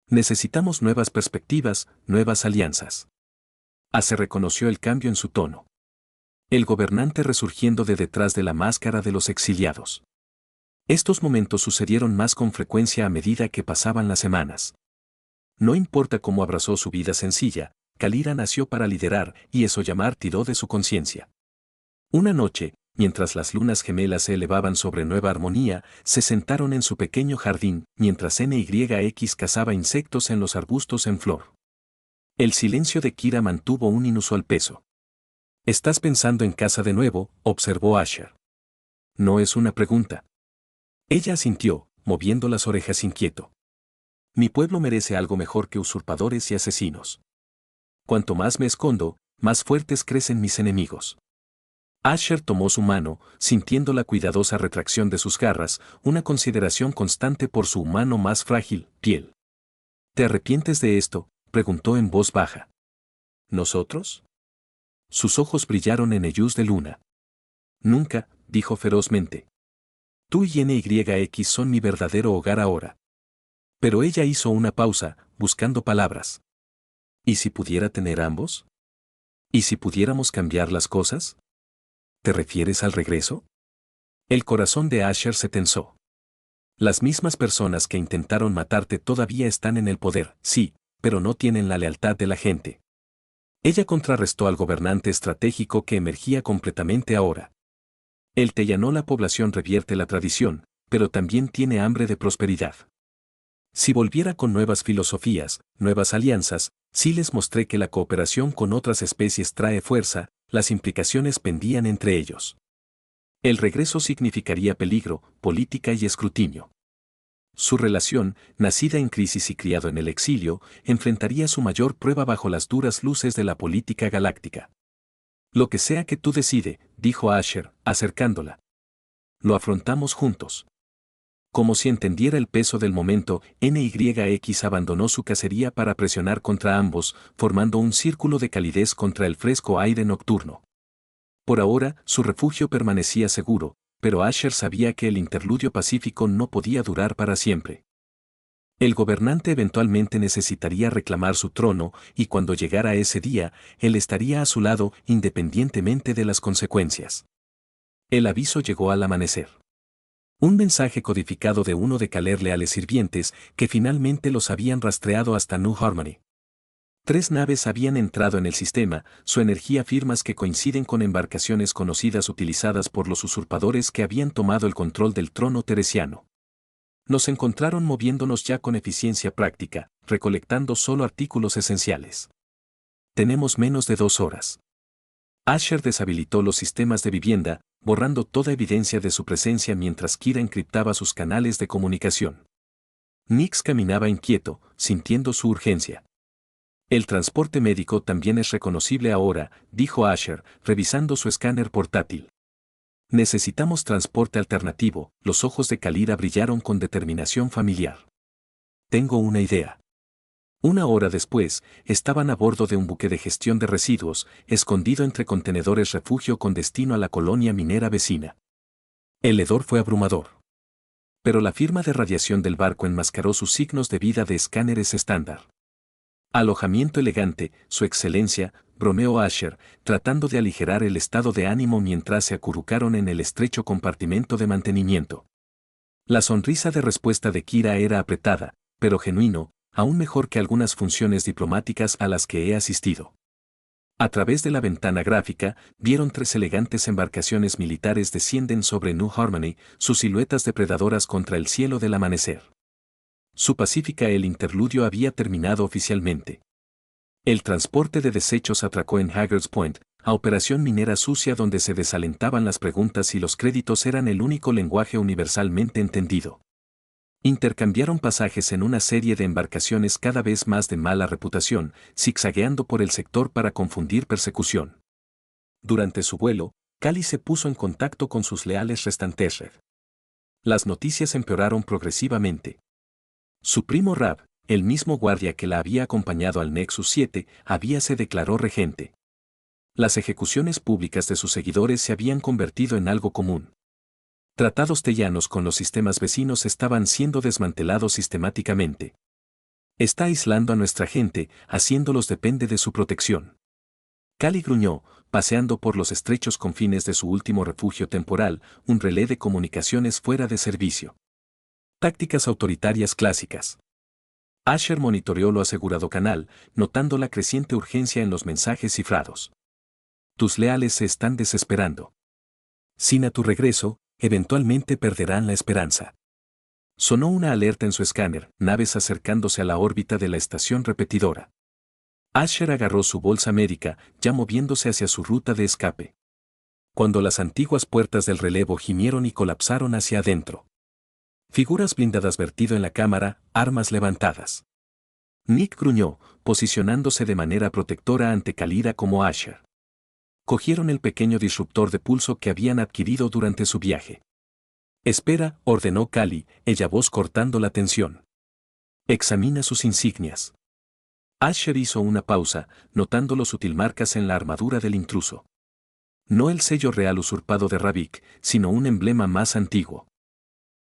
Necesitamos nuevas perspectivas, nuevas alianzas. Se reconoció el cambio en su tono. El gobernante resurgiendo de detrás de la máscara de los exiliados. Estos momentos sucedieron más con frecuencia a medida que pasaban las semanas. No importa cómo abrazó su vida sencilla, Kalira nació para liderar y eso llamar tiró de su conciencia. Una noche, mientras las lunas gemelas se elevaban sobre Nueva Armonía, se sentaron en su pequeño jardín, mientras NYX cazaba insectos en los arbustos en flor. El silencio de Kira mantuvo un inusual peso. ¿Estás pensando en casa de nuevo?, observó Asher. No es una pregunta. Ella asintió, moviendo las orejas inquieto. Mi pueblo merece algo mejor que usurpadores y asesinos. Cuanto más me escondo, más fuertes crecen mis enemigos. Asher tomó su mano, sintiendo la cuidadosa retracción de sus garras, una consideración constante por su humano más frágil, piel. ¿Te arrepientes de esto?, preguntó en voz baja. ¿Nosotros? Sus ojos brillaron en ellos de luna. Nunca, dijo ferozmente. Tú y NYX son mi verdadero hogar ahora. Pero ella hizo una pausa, buscando palabras. ¿Y si pudiera tener ambos? ¿Y si pudiéramos cambiar las cosas? ¿Te refieres al regreso? El corazón de Asher se tensó. Las mismas personas que intentaron matarte todavía están en el poder, sí, pero no tienen la lealtad de la gente. Ella contrarrestó al gobernante estratégico que emergía completamente ahora. El Tellanó la población revierte la tradición, pero también tiene hambre de prosperidad. Si volviera con nuevas filosofías, nuevas alianzas, si les mostré que la cooperación con otras especies trae fuerza, las implicaciones pendían entre ellos. El regreso significaría peligro, política y escrutinio. Su relación, nacida en crisis y criado en el exilio, enfrentaría su mayor prueba bajo las duras luces de la política galáctica. Lo que sea que tú decide, dijo Asher, acercándola. Lo afrontamos juntos. Como si entendiera el peso del momento, NYX abandonó su cacería para presionar contra ambos, formando un círculo de calidez contra el fresco aire nocturno. Por ahora, su refugio permanecía seguro, pero Asher sabía que el interludio pacífico no podía durar para siempre. El gobernante eventualmente necesitaría reclamar su trono, y cuando llegara ese día, él estaría a su lado independientemente de las consecuencias. El aviso llegó al amanecer. Un mensaje codificado de uno de Kaler leales sirvientes que finalmente los habían rastreado hasta New Harmony. 3 naves habían entrado en el sistema, su energía firmas que coinciden con embarcaciones conocidas utilizadas por los usurpadores que habían tomado el control del trono teresiano. Nos encontraron moviéndonos ya con eficiencia práctica, recolectando solo artículos esenciales. Tenemos menos de 2 horas. Asher deshabilitó los sistemas de vivienda, borrando toda evidencia de su presencia mientras Kira encriptaba sus canales de comunicación. Nix caminaba inquieto, sintiendo su urgencia. El transporte médico también es reconocible ahora, dijo Asher, revisando su escáner portátil. Necesitamos transporte alternativo, los ojos de Kalira brillaron con determinación familiar. Tengo una idea. Una hora después, estaban a bordo de un buque de gestión de residuos, escondido entre contenedores refugio con destino a la colonia minera vecina. El hedor fue abrumador. Pero la firma de radiación del barco enmascaró sus signos de vida de escáneres estándar. Alojamiento elegante, su excelencia, bromeó Asher, tratando de aligerar el estado de ánimo mientras se acurrucaron en el estrecho compartimento de mantenimiento. La sonrisa de respuesta de Kira era apretada, pero genuino, aún mejor que algunas funciones diplomáticas a las que he asistido. A través de la ventana gráfica, vieron 3 elegantes embarcaciones militares descienden sobre New Harmony, sus siluetas depredadoras contra el cielo del amanecer. Su pacífica el interludio había terminado oficialmente. El transporte de desechos atracó en Haggard's Point, a operación minera sucia donde se desalentaban las preguntas y los créditos eran el único lenguaje universalmente entendido. Intercambiaron pasajes en una serie de embarcaciones cada vez más de mala reputación, zigzagueando por el sector para confundir persecución. Durante su vuelo, Cali se puso en contacto con sus leales restantes. Las noticias empeoraron progresivamente. Su primo Rab, el mismo guardia que la había acompañado al Nexus 7, se declaró regente. Las ejecuciones públicas de sus seguidores se habían convertido en algo común. Tratados tellanos con los sistemas vecinos estaban siendo desmantelados sistemáticamente. Está aislando a nuestra gente, haciéndolos depende de su protección. Cali gruñó, paseando por los estrechos confines de su último refugio temporal, un relé de comunicaciones fuera de servicio. Tácticas autoritarias clásicas. Asher monitoreó lo asegurado canal, notando la creciente urgencia en los mensajes cifrados. Tus leales se están desesperando. Sin a tu regreso, eventualmente perderán la esperanza. Sonó una alerta en su escáner, naves acercándose a la órbita de la estación repetidora. Asher agarró su bolsa médica, ya moviéndose hacia su ruta de escape. Cuando las antiguas puertas del relevo gimieron y colapsaron hacia adentro. Figuras blindadas vertido en la cámara, armas levantadas. Nick gruñó, posicionándose de manera protectora ante Kalira como Asher. Cogieron el pequeño disruptor de pulso que habían adquirido durante su viaje. Espera, ordenó Kali, ella voz cortando la tensión. Examina sus insignias. Asher hizo una pausa, notando los sutilmarcas en la armadura del intruso. No el sello real usurpado de Ravik, sino un emblema más antiguo.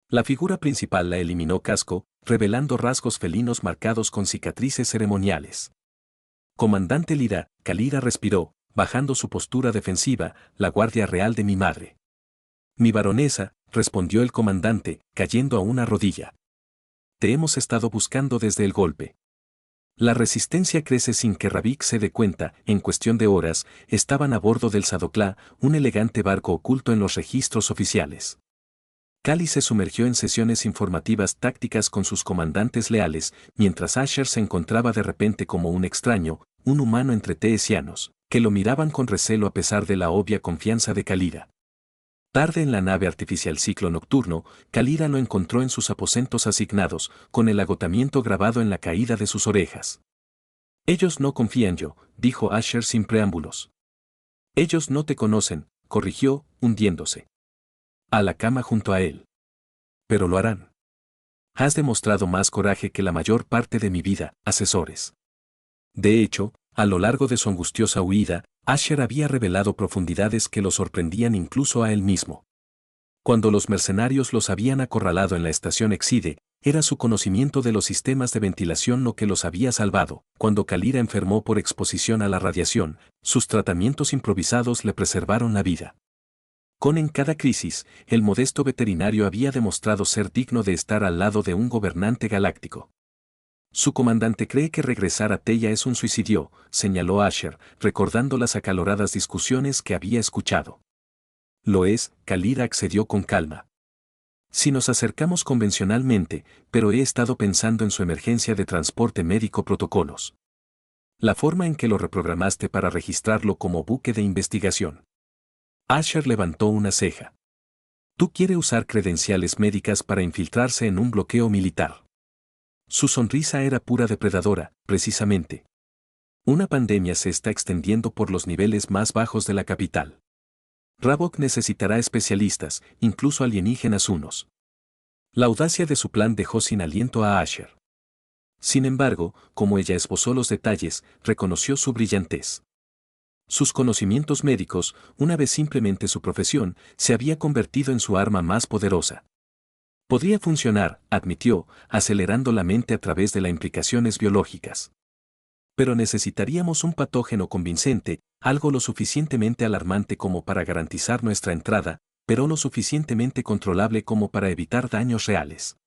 La figura principal la eliminó casco, revelando rasgos felinos marcados con cicatrices ceremoniales. Comandante Lira, Kalira respiró, bajando su postura defensiva, la guardia real de mi madre. Mi baronesa, respondió el comandante, cayendo a una rodilla. Te hemos estado buscando desde el golpe. La resistencia crece sin que Ravik se dé cuenta, en cuestión de horas, estaban a bordo del Sadoclá, un elegante barco oculto en los registros oficiales. Kali se sumergió en sesiones informativas tácticas con sus comandantes leales, mientras Asher se encontraba de repente como un extraño, un humano entre teesianos, que lo miraban con recelo a pesar de la obvia confianza de Kalira. Tarde en la nave artificial ciclo nocturno, Kalira lo encontró en sus aposentos asignados, con el agotamiento grabado en la caída de sus orejas. Ellos no confían yo, dijo Asher sin preámbulos. Ellos no te conocen, corrigió, hundiéndose. A la cama junto a él. Pero lo harán. Has demostrado más coraje que la mayor parte de mi vida, asesores. De hecho, a lo largo de su angustiosa huida, Asher había revelado profundidades que lo sorprendían incluso a él mismo. Cuando los mercenarios los habían acorralado en la estación Exide, era su conocimiento de los sistemas de ventilación lo que los había salvado. Cuando Kalira enfermó por exposición a la radiación, sus tratamientos improvisados le preservaron la vida. En cada crisis, el modesto veterinario había demostrado ser digno de estar al lado de un gobernante galáctico. Su comandante cree que regresar a Teia es un suicidio, señaló Asher, recordando las acaloradas discusiones que había escuchado. Lo es, Kalira accedió con calma. Si nos acercamos convencionalmente, pero he estado pensando en su emergencia de transporte médico protocolos. La forma en que lo reprogramaste para registrarlo como buque de investigación. Asher levantó una ceja. Tú quieres usar credenciales médicas para infiltrarse en un bloqueo militar. Su sonrisa era pura depredadora, precisamente. Una pandemia se está extendiendo por los niveles más bajos de la capital. Ravok necesitará especialistas, incluso alienígenas unos. La audacia de su plan dejó sin aliento a Asher. Sin embargo, como ella esbozó los detalles, reconoció su brillantez. Sus conocimientos médicos, una vez simplemente su profesión, se había convertido en su arma más poderosa. Podría funcionar, admitió, acelerando la mente a través de las implicaciones biológicas. Pero necesitaríamos un patógeno convincente, algo lo suficientemente alarmante como para garantizar nuestra entrada, pero lo suficientemente controlable como para evitar daños reales.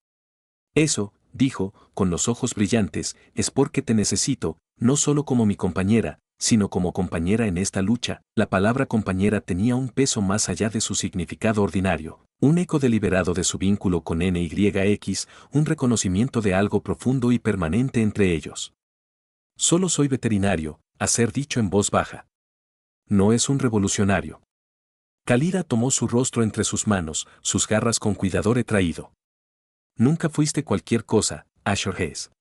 Eso, dijo, con los ojos brillantes, es porque te necesito, no solo como mi compañera, sino como compañera en esta lucha. La palabra compañera tenía un peso más allá de su significado ordinario, un eco deliberado de su vínculo con NYX, un reconocimiento de algo profundo y permanente entre ellos. Solo soy veterinario, a ser dicho en voz baja. No es un revolucionario. Kalira tomó su rostro entre sus manos, sus garras con cuidado retraído. Nunca fuiste cualquier cosa, Asher Hayes.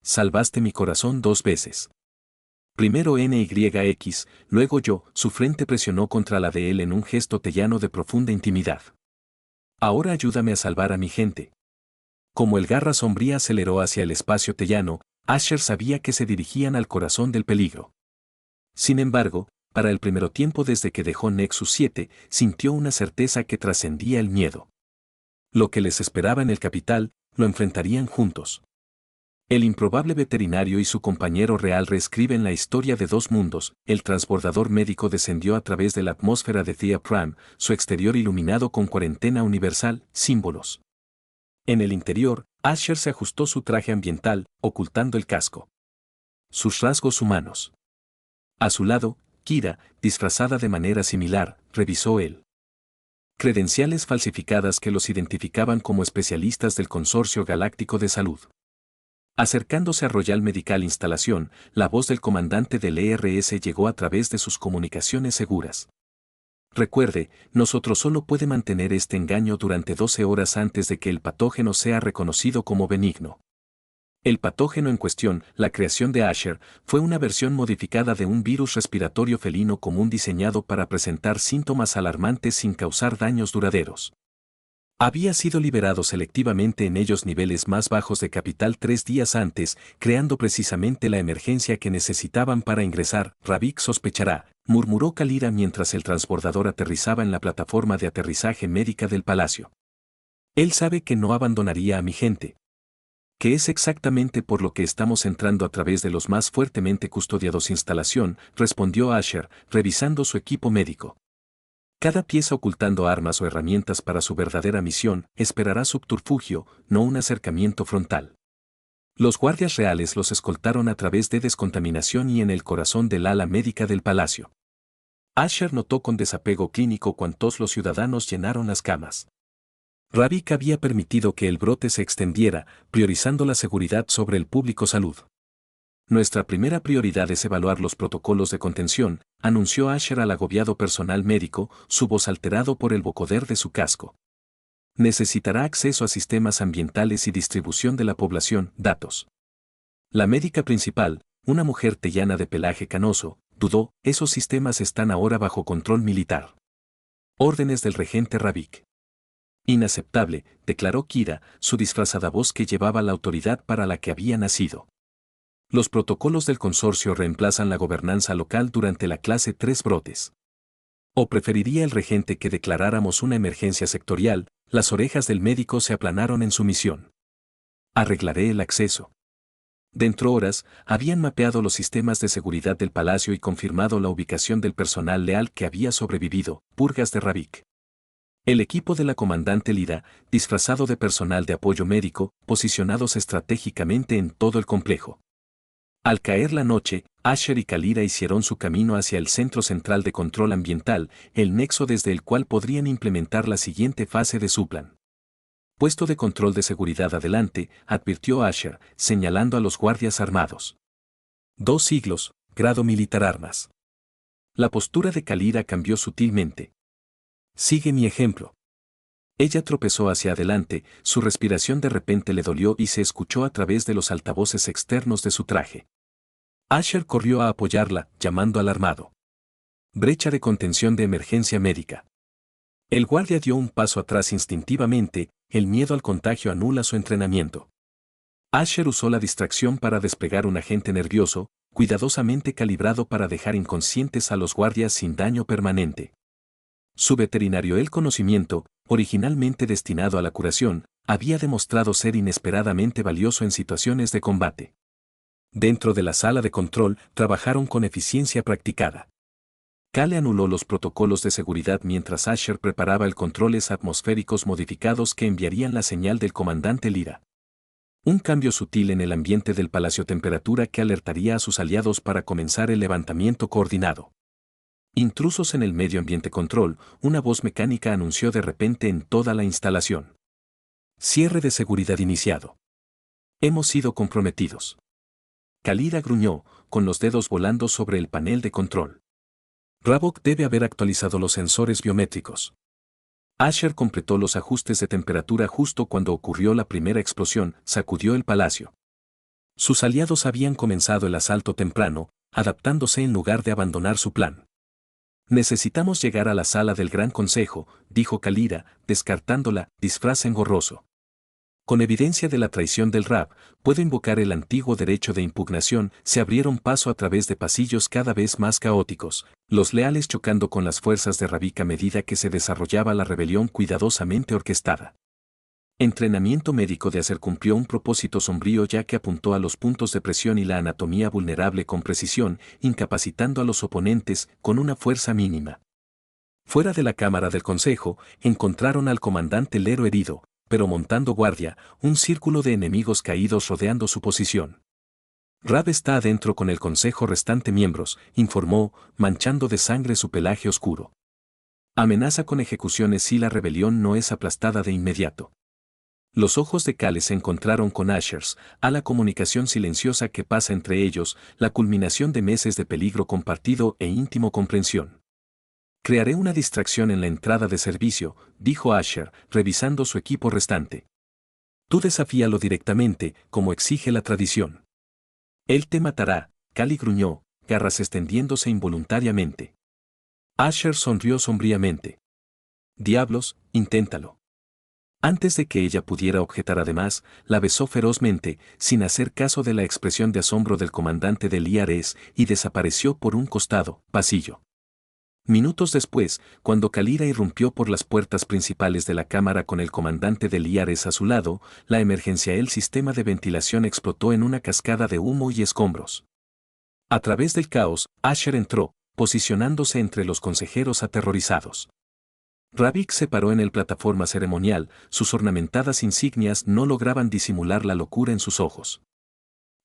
Salvaste mi corazón 2 veces. Primero NYX, luego yo, su frente presionó contra la de él en un gesto tellano de profunda intimidad. Ahora ayúdame a salvar a mi gente. Como el garra sombría aceleró hacia el espacio tellano, Asher sabía que se dirigían al corazón del peligro. Sin embargo, para el primer tiempo desde que dejó Nexus 7, sintió una certeza que trascendía el miedo. Lo que les esperaba en el capital, lo enfrentarían juntos. El improbable veterinario y su compañero real reescriben la historia de 2 mundos. El transbordador médico descendió a través de la atmósfera de Thea Prime, su exterior iluminado con cuarentena universal, símbolos. En el interior, Asher se ajustó su traje ambiental, ocultando el casco. Sus rasgos humanos. A su lado, Kira, disfrazada de manera similar, revisó él. Credenciales falsificadas que los identificaban como especialistas del Consorcio Galáctico de Salud. Acercándose a Royal Medical Instalación, la voz del comandante del ERS llegó a través de sus comunicaciones seguras. Recuerde, nosotros solo puede mantener este engaño durante 12 horas antes de que el patógeno sea reconocido como benigno. El patógeno en cuestión, la creación de Asher, fue una versión modificada de un virus respiratorio felino común diseñado para presentar síntomas alarmantes sin causar daños duraderos. Había sido liberado selectivamente en ellos niveles más bajos de capital 3 días antes, creando precisamente la emergencia que necesitaban para ingresar. Ravik sospechará, murmuró Kalira mientras el transbordador aterrizaba en la plataforma de aterrizaje médica del palacio. Él sabe que no abandonaría a mi gente. Que es exactamente por lo que estamos entrando a través de los más fuertemente custodiados instalación, respondió Asher, revisando su equipo médico. Cada pieza ocultando armas o herramientas para su verdadera misión, esperará subterfugio, no un acercamiento frontal. Los guardias reales los escoltaron a través de descontaminación y en el corazón del ala médica del palacio. Asher notó con desapego clínico cuántos los ciudadanos llenaron las camas. Ravik había permitido que el brote se extendiera, priorizando la seguridad sobre el público salud. Nuestra primera prioridad es evaluar los protocolos de contención, anunció Asher al agobiado personal médico, su voz alterado por el vocoder de su casco. Necesitará acceso a sistemas ambientales y distribución de la población, datos. La médica principal, una mujer tellana de pelaje canoso, dudó, esos sistemas están ahora bajo control militar. Órdenes del regente Ravik. Inaceptable, declaró Kira, su disfrazada voz que llevaba la autoridad para la que había nacido. Los protocolos del consorcio reemplazan la gobernanza local durante la clase 3 brotes. ¿O preferiría el regente que declaráramos una emergencia sectorial? Las orejas del médico se aplanaron en sumisión. Arreglaré el acceso. Dentro horas, habían mapeado los sistemas de seguridad del palacio y confirmado la ubicación del personal leal que había sobrevivido, purgas de Ravik. El equipo de la comandante Lira, disfrazado de personal de apoyo médico, posicionados estratégicamente en todo el complejo. Al caer la noche, Asher y Kalira hicieron su camino hacia el Centro Central de Control Ambiental, el nexo desde el cual podrían implementar la siguiente fase de su plan. Puesto de control de seguridad adelante, advirtió Asher, señalando a los guardias armados. 2 siglos, grado militar armas. La postura de Kalira cambió sutilmente. Sigue mi ejemplo. Ella tropezó hacia adelante, su respiración de repente le dolió y se escuchó a través de los altavoces externos de su traje. Asher corrió a apoyarla, llamando al armado. Brecha de contención de emergencia médica. El guardia dio un paso atrás instintivamente, el miedo al contagio anula su entrenamiento. Asher usó la distracción para desplegar un agente nervioso, cuidadosamente calibrado para dejar inconscientes a los guardias sin daño permanente. Su veterinario el conocimiento, originalmente destinado a la curación, había demostrado ser inesperadamente valioso en situaciones de combate. Dentro de la sala de control, trabajaron con eficiencia practicada. Cale anuló los protocolos de seguridad mientras Asher preparaba el controles atmosféricos modificados que enviarían la señal del comandante Lyra. Un cambio sutil en el ambiente del palacio, temperatura que alertaría a sus aliados para comenzar el levantamiento coordinado. Intrusos en el medio ambiente control, una voz mecánica anunció de repente en toda la instalación. Cierre de seguridad iniciado. Hemos sido comprometidos. Kalira gruñó, con los dedos volando sobre el panel de control. Ravok debe haber actualizado los sensores biométricos. Asher completó los ajustes de temperatura justo cuando ocurrió la primera explosión, sacudió el palacio. Sus aliados habían comenzado el asalto temprano, adaptándose en lugar de abandonar su plan. Necesitamos llegar a la sala del Gran Consejo, dijo Kalira, descartándola, disfraz engorroso. Con evidencia de la traición del Rab, puedo invocar el antiguo derecho de impugnación. Se abrieron paso a través de pasillos cada vez más caóticos, los leales chocando con las fuerzas de Ravik a medida que se desarrollaba la rebelión cuidadosamente orquestada. Entrenamiento médico de Acer cumplió un propósito sombrío, ya que apuntó a los puntos de presión y la anatomía vulnerable con precisión, incapacitando a los oponentes con una fuerza mínima. Fuera de la cámara del consejo, encontraron al comandante Lero herido, pero montando guardia, un círculo de enemigos caídos rodeando su posición. Rab está adentro con el consejo restante miembros, informó, manchando de sangre su pelaje oscuro. Amenaza con ejecuciones si la rebelión no es aplastada de inmediato. Los ojos de Cale se encontraron con Ashers, a la comunicación silenciosa que pasa entre ellos, la culminación de meses de peligro compartido e íntimo comprensión. Crearé una distracción en la entrada de servicio, dijo Asher, revisando su equipo restante. Tú desafíalo directamente, como exige la tradición. Él te matará, Cali gruñó, garras extendiéndose involuntariamente. Asher sonrió sombríamente. Diablos, inténtalo. Antes de que ella pudiera objetar, además, la besó ferozmente, sin hacer caso de la expresión de asombro del comandante del IARES, y desapareció por un costado, pasillo. Minutos después, cuando Kalira irrumpió por las puertas principales de la cámara con el comandante del IARES a su lado, la emergencia, el sistema de ventilación explotó en una cascada de humo y escombros. A través del caos, Asher entró, posicionándose entre los consejeros aterrorizados. Ravik se paró en el plataforma ceremonial, sus ornamentadas insignias no lograban disimular la locura en sus ojos.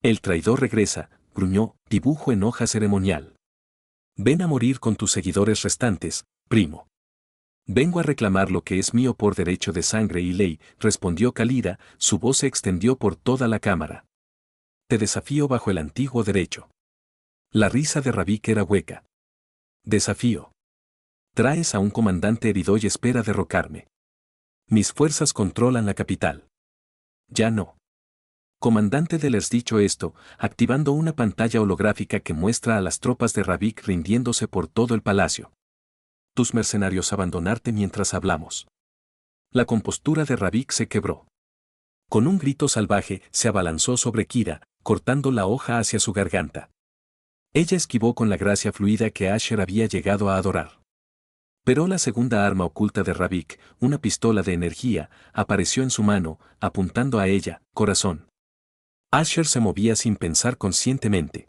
El traidor regresa, gruñó, dibujo en hoja ceremonial. Ven a morir con tus seguidores restantes, primo. Vengo a reclamar lo que es mío por derecho de sangre y ley, respondió Kalira, su voz se extendió por toda la cámara. Te desafío bajo el antiguo derecho. La risa de Ravik era hueca. Desafío. Traes a un comandante herido y espera derrocarme. Mis fuerzas controlan la capital. Ya no. Comandante Delers, dicho esto, activando una pantalla holográfica que muestra a las tropas de Ravik rindiéndose por todo el palacio. Tus mercenarios abandonarte mientras hablamos. La compostura de Ravik se quebró. Con un grito salvaje, se abalanzó sobre Kira, cortando la hoja hacia su garganta. Ella esquivó con la gracia fluida que Asher había llegado a adorar. Pero la segunda arma oculta de Ravik, una pistola de energía, apareció en su mano, apuntando a ella, corazón. Asher se movía sin pensar conscientemente.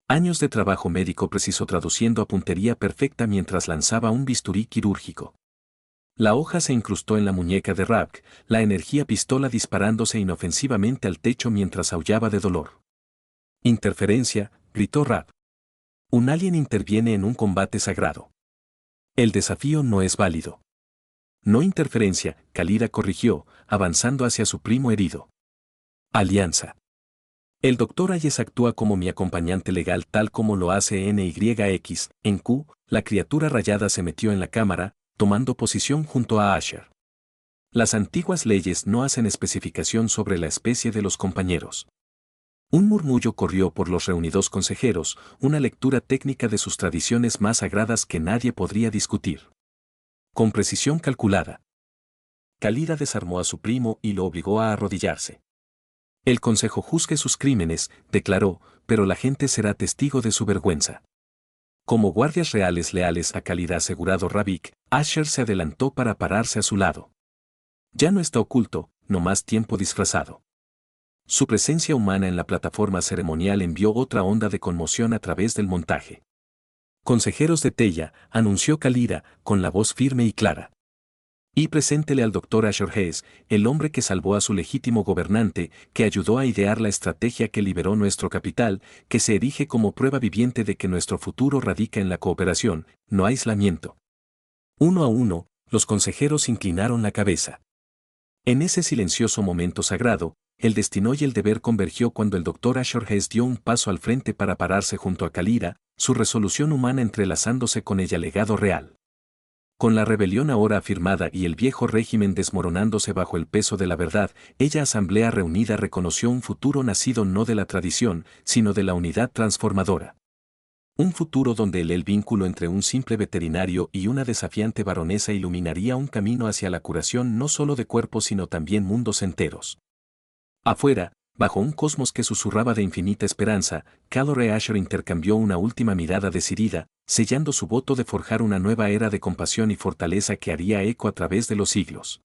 Años de trabajo médico preciso traduciendo a puntería perfecta mientras lanzaba un bisturí quirúrgico. La hoja se incrustó en la muñeca de Ravik, la energía pistola disparándose inofensivamente al techo mientras aullaba de dolor. Interferencia, gritó Rav. Un alien interviene en un combate sagrado. El desafío no es válido. No interferencia, Kalira corrigió, avanzando hacia su primo herido. Alianza. El Dr. Ayes actúa como mi acompañante legal tal como lo hace NYX. En Q, la criatura rayada se metió en la cámara, tomando posición junto a Asher. Las antiguas leyes no hacen especificación sobre la especie de los compañeros. Un murmullo corrió por los reunidos consejeros, una lectura técnica de sus tradiciones más sagradas que nadie podría discutir. Con precisión calculada. Kalira desarmó a su primo y lo obligó a arrodillarse. El consejo juzgue sus crímenes, declaró, pero la gente será testigo de su vergüenza. Como guardias reales leales a Khalid, asegurado Ravik, Asher se adelantó para pararse a su lado. Ya no está oculto, no más tiempo disfrazado. Su presencia humana en la plataforma ceremonial envió otra onda de conmoción a través del montaje. Consejeros de Tella, anunció Khalida, con la voz firme y clara. Y preséntele al doctor Asher Hayes, el hombre que salvó a su legítimo gobernante, que ayudó a idear la estrategia que liberó nuestro capital, que se erige como prueba viviente de que nuestro futuro radica en la cooperación, no aislamiento. Uno a uno, los consejeros inclinaron la cabeza. En ese silencioso momento sagrado, el destino y el deber convergió cuando el doctor Asher Hayes dio un paso al frente para pararse junto a Khalida, su resolución humana entrelazándose con ella legado real. Con la rebelión ahora afirmada y el viejo régimen desmoronándose bajo el peso de la verdad, ella asamblea reunida reconoció un futuro nacido no de la tradición, sino de la unidad transformadora. Un futuro donde el vínculo entre un simple veterinario y una desafiante baronesa iluminaría un camino hacia la curación no solo de cuerpos sino también mundos enteros. Afuera, bajo un cosmos que susurraba de infinita esperanza, Calore Asher intercambió una última mirada decidida, sellando su voto de forjar una nueva era de compasión y fortaleza que haría eco a través de los siglos.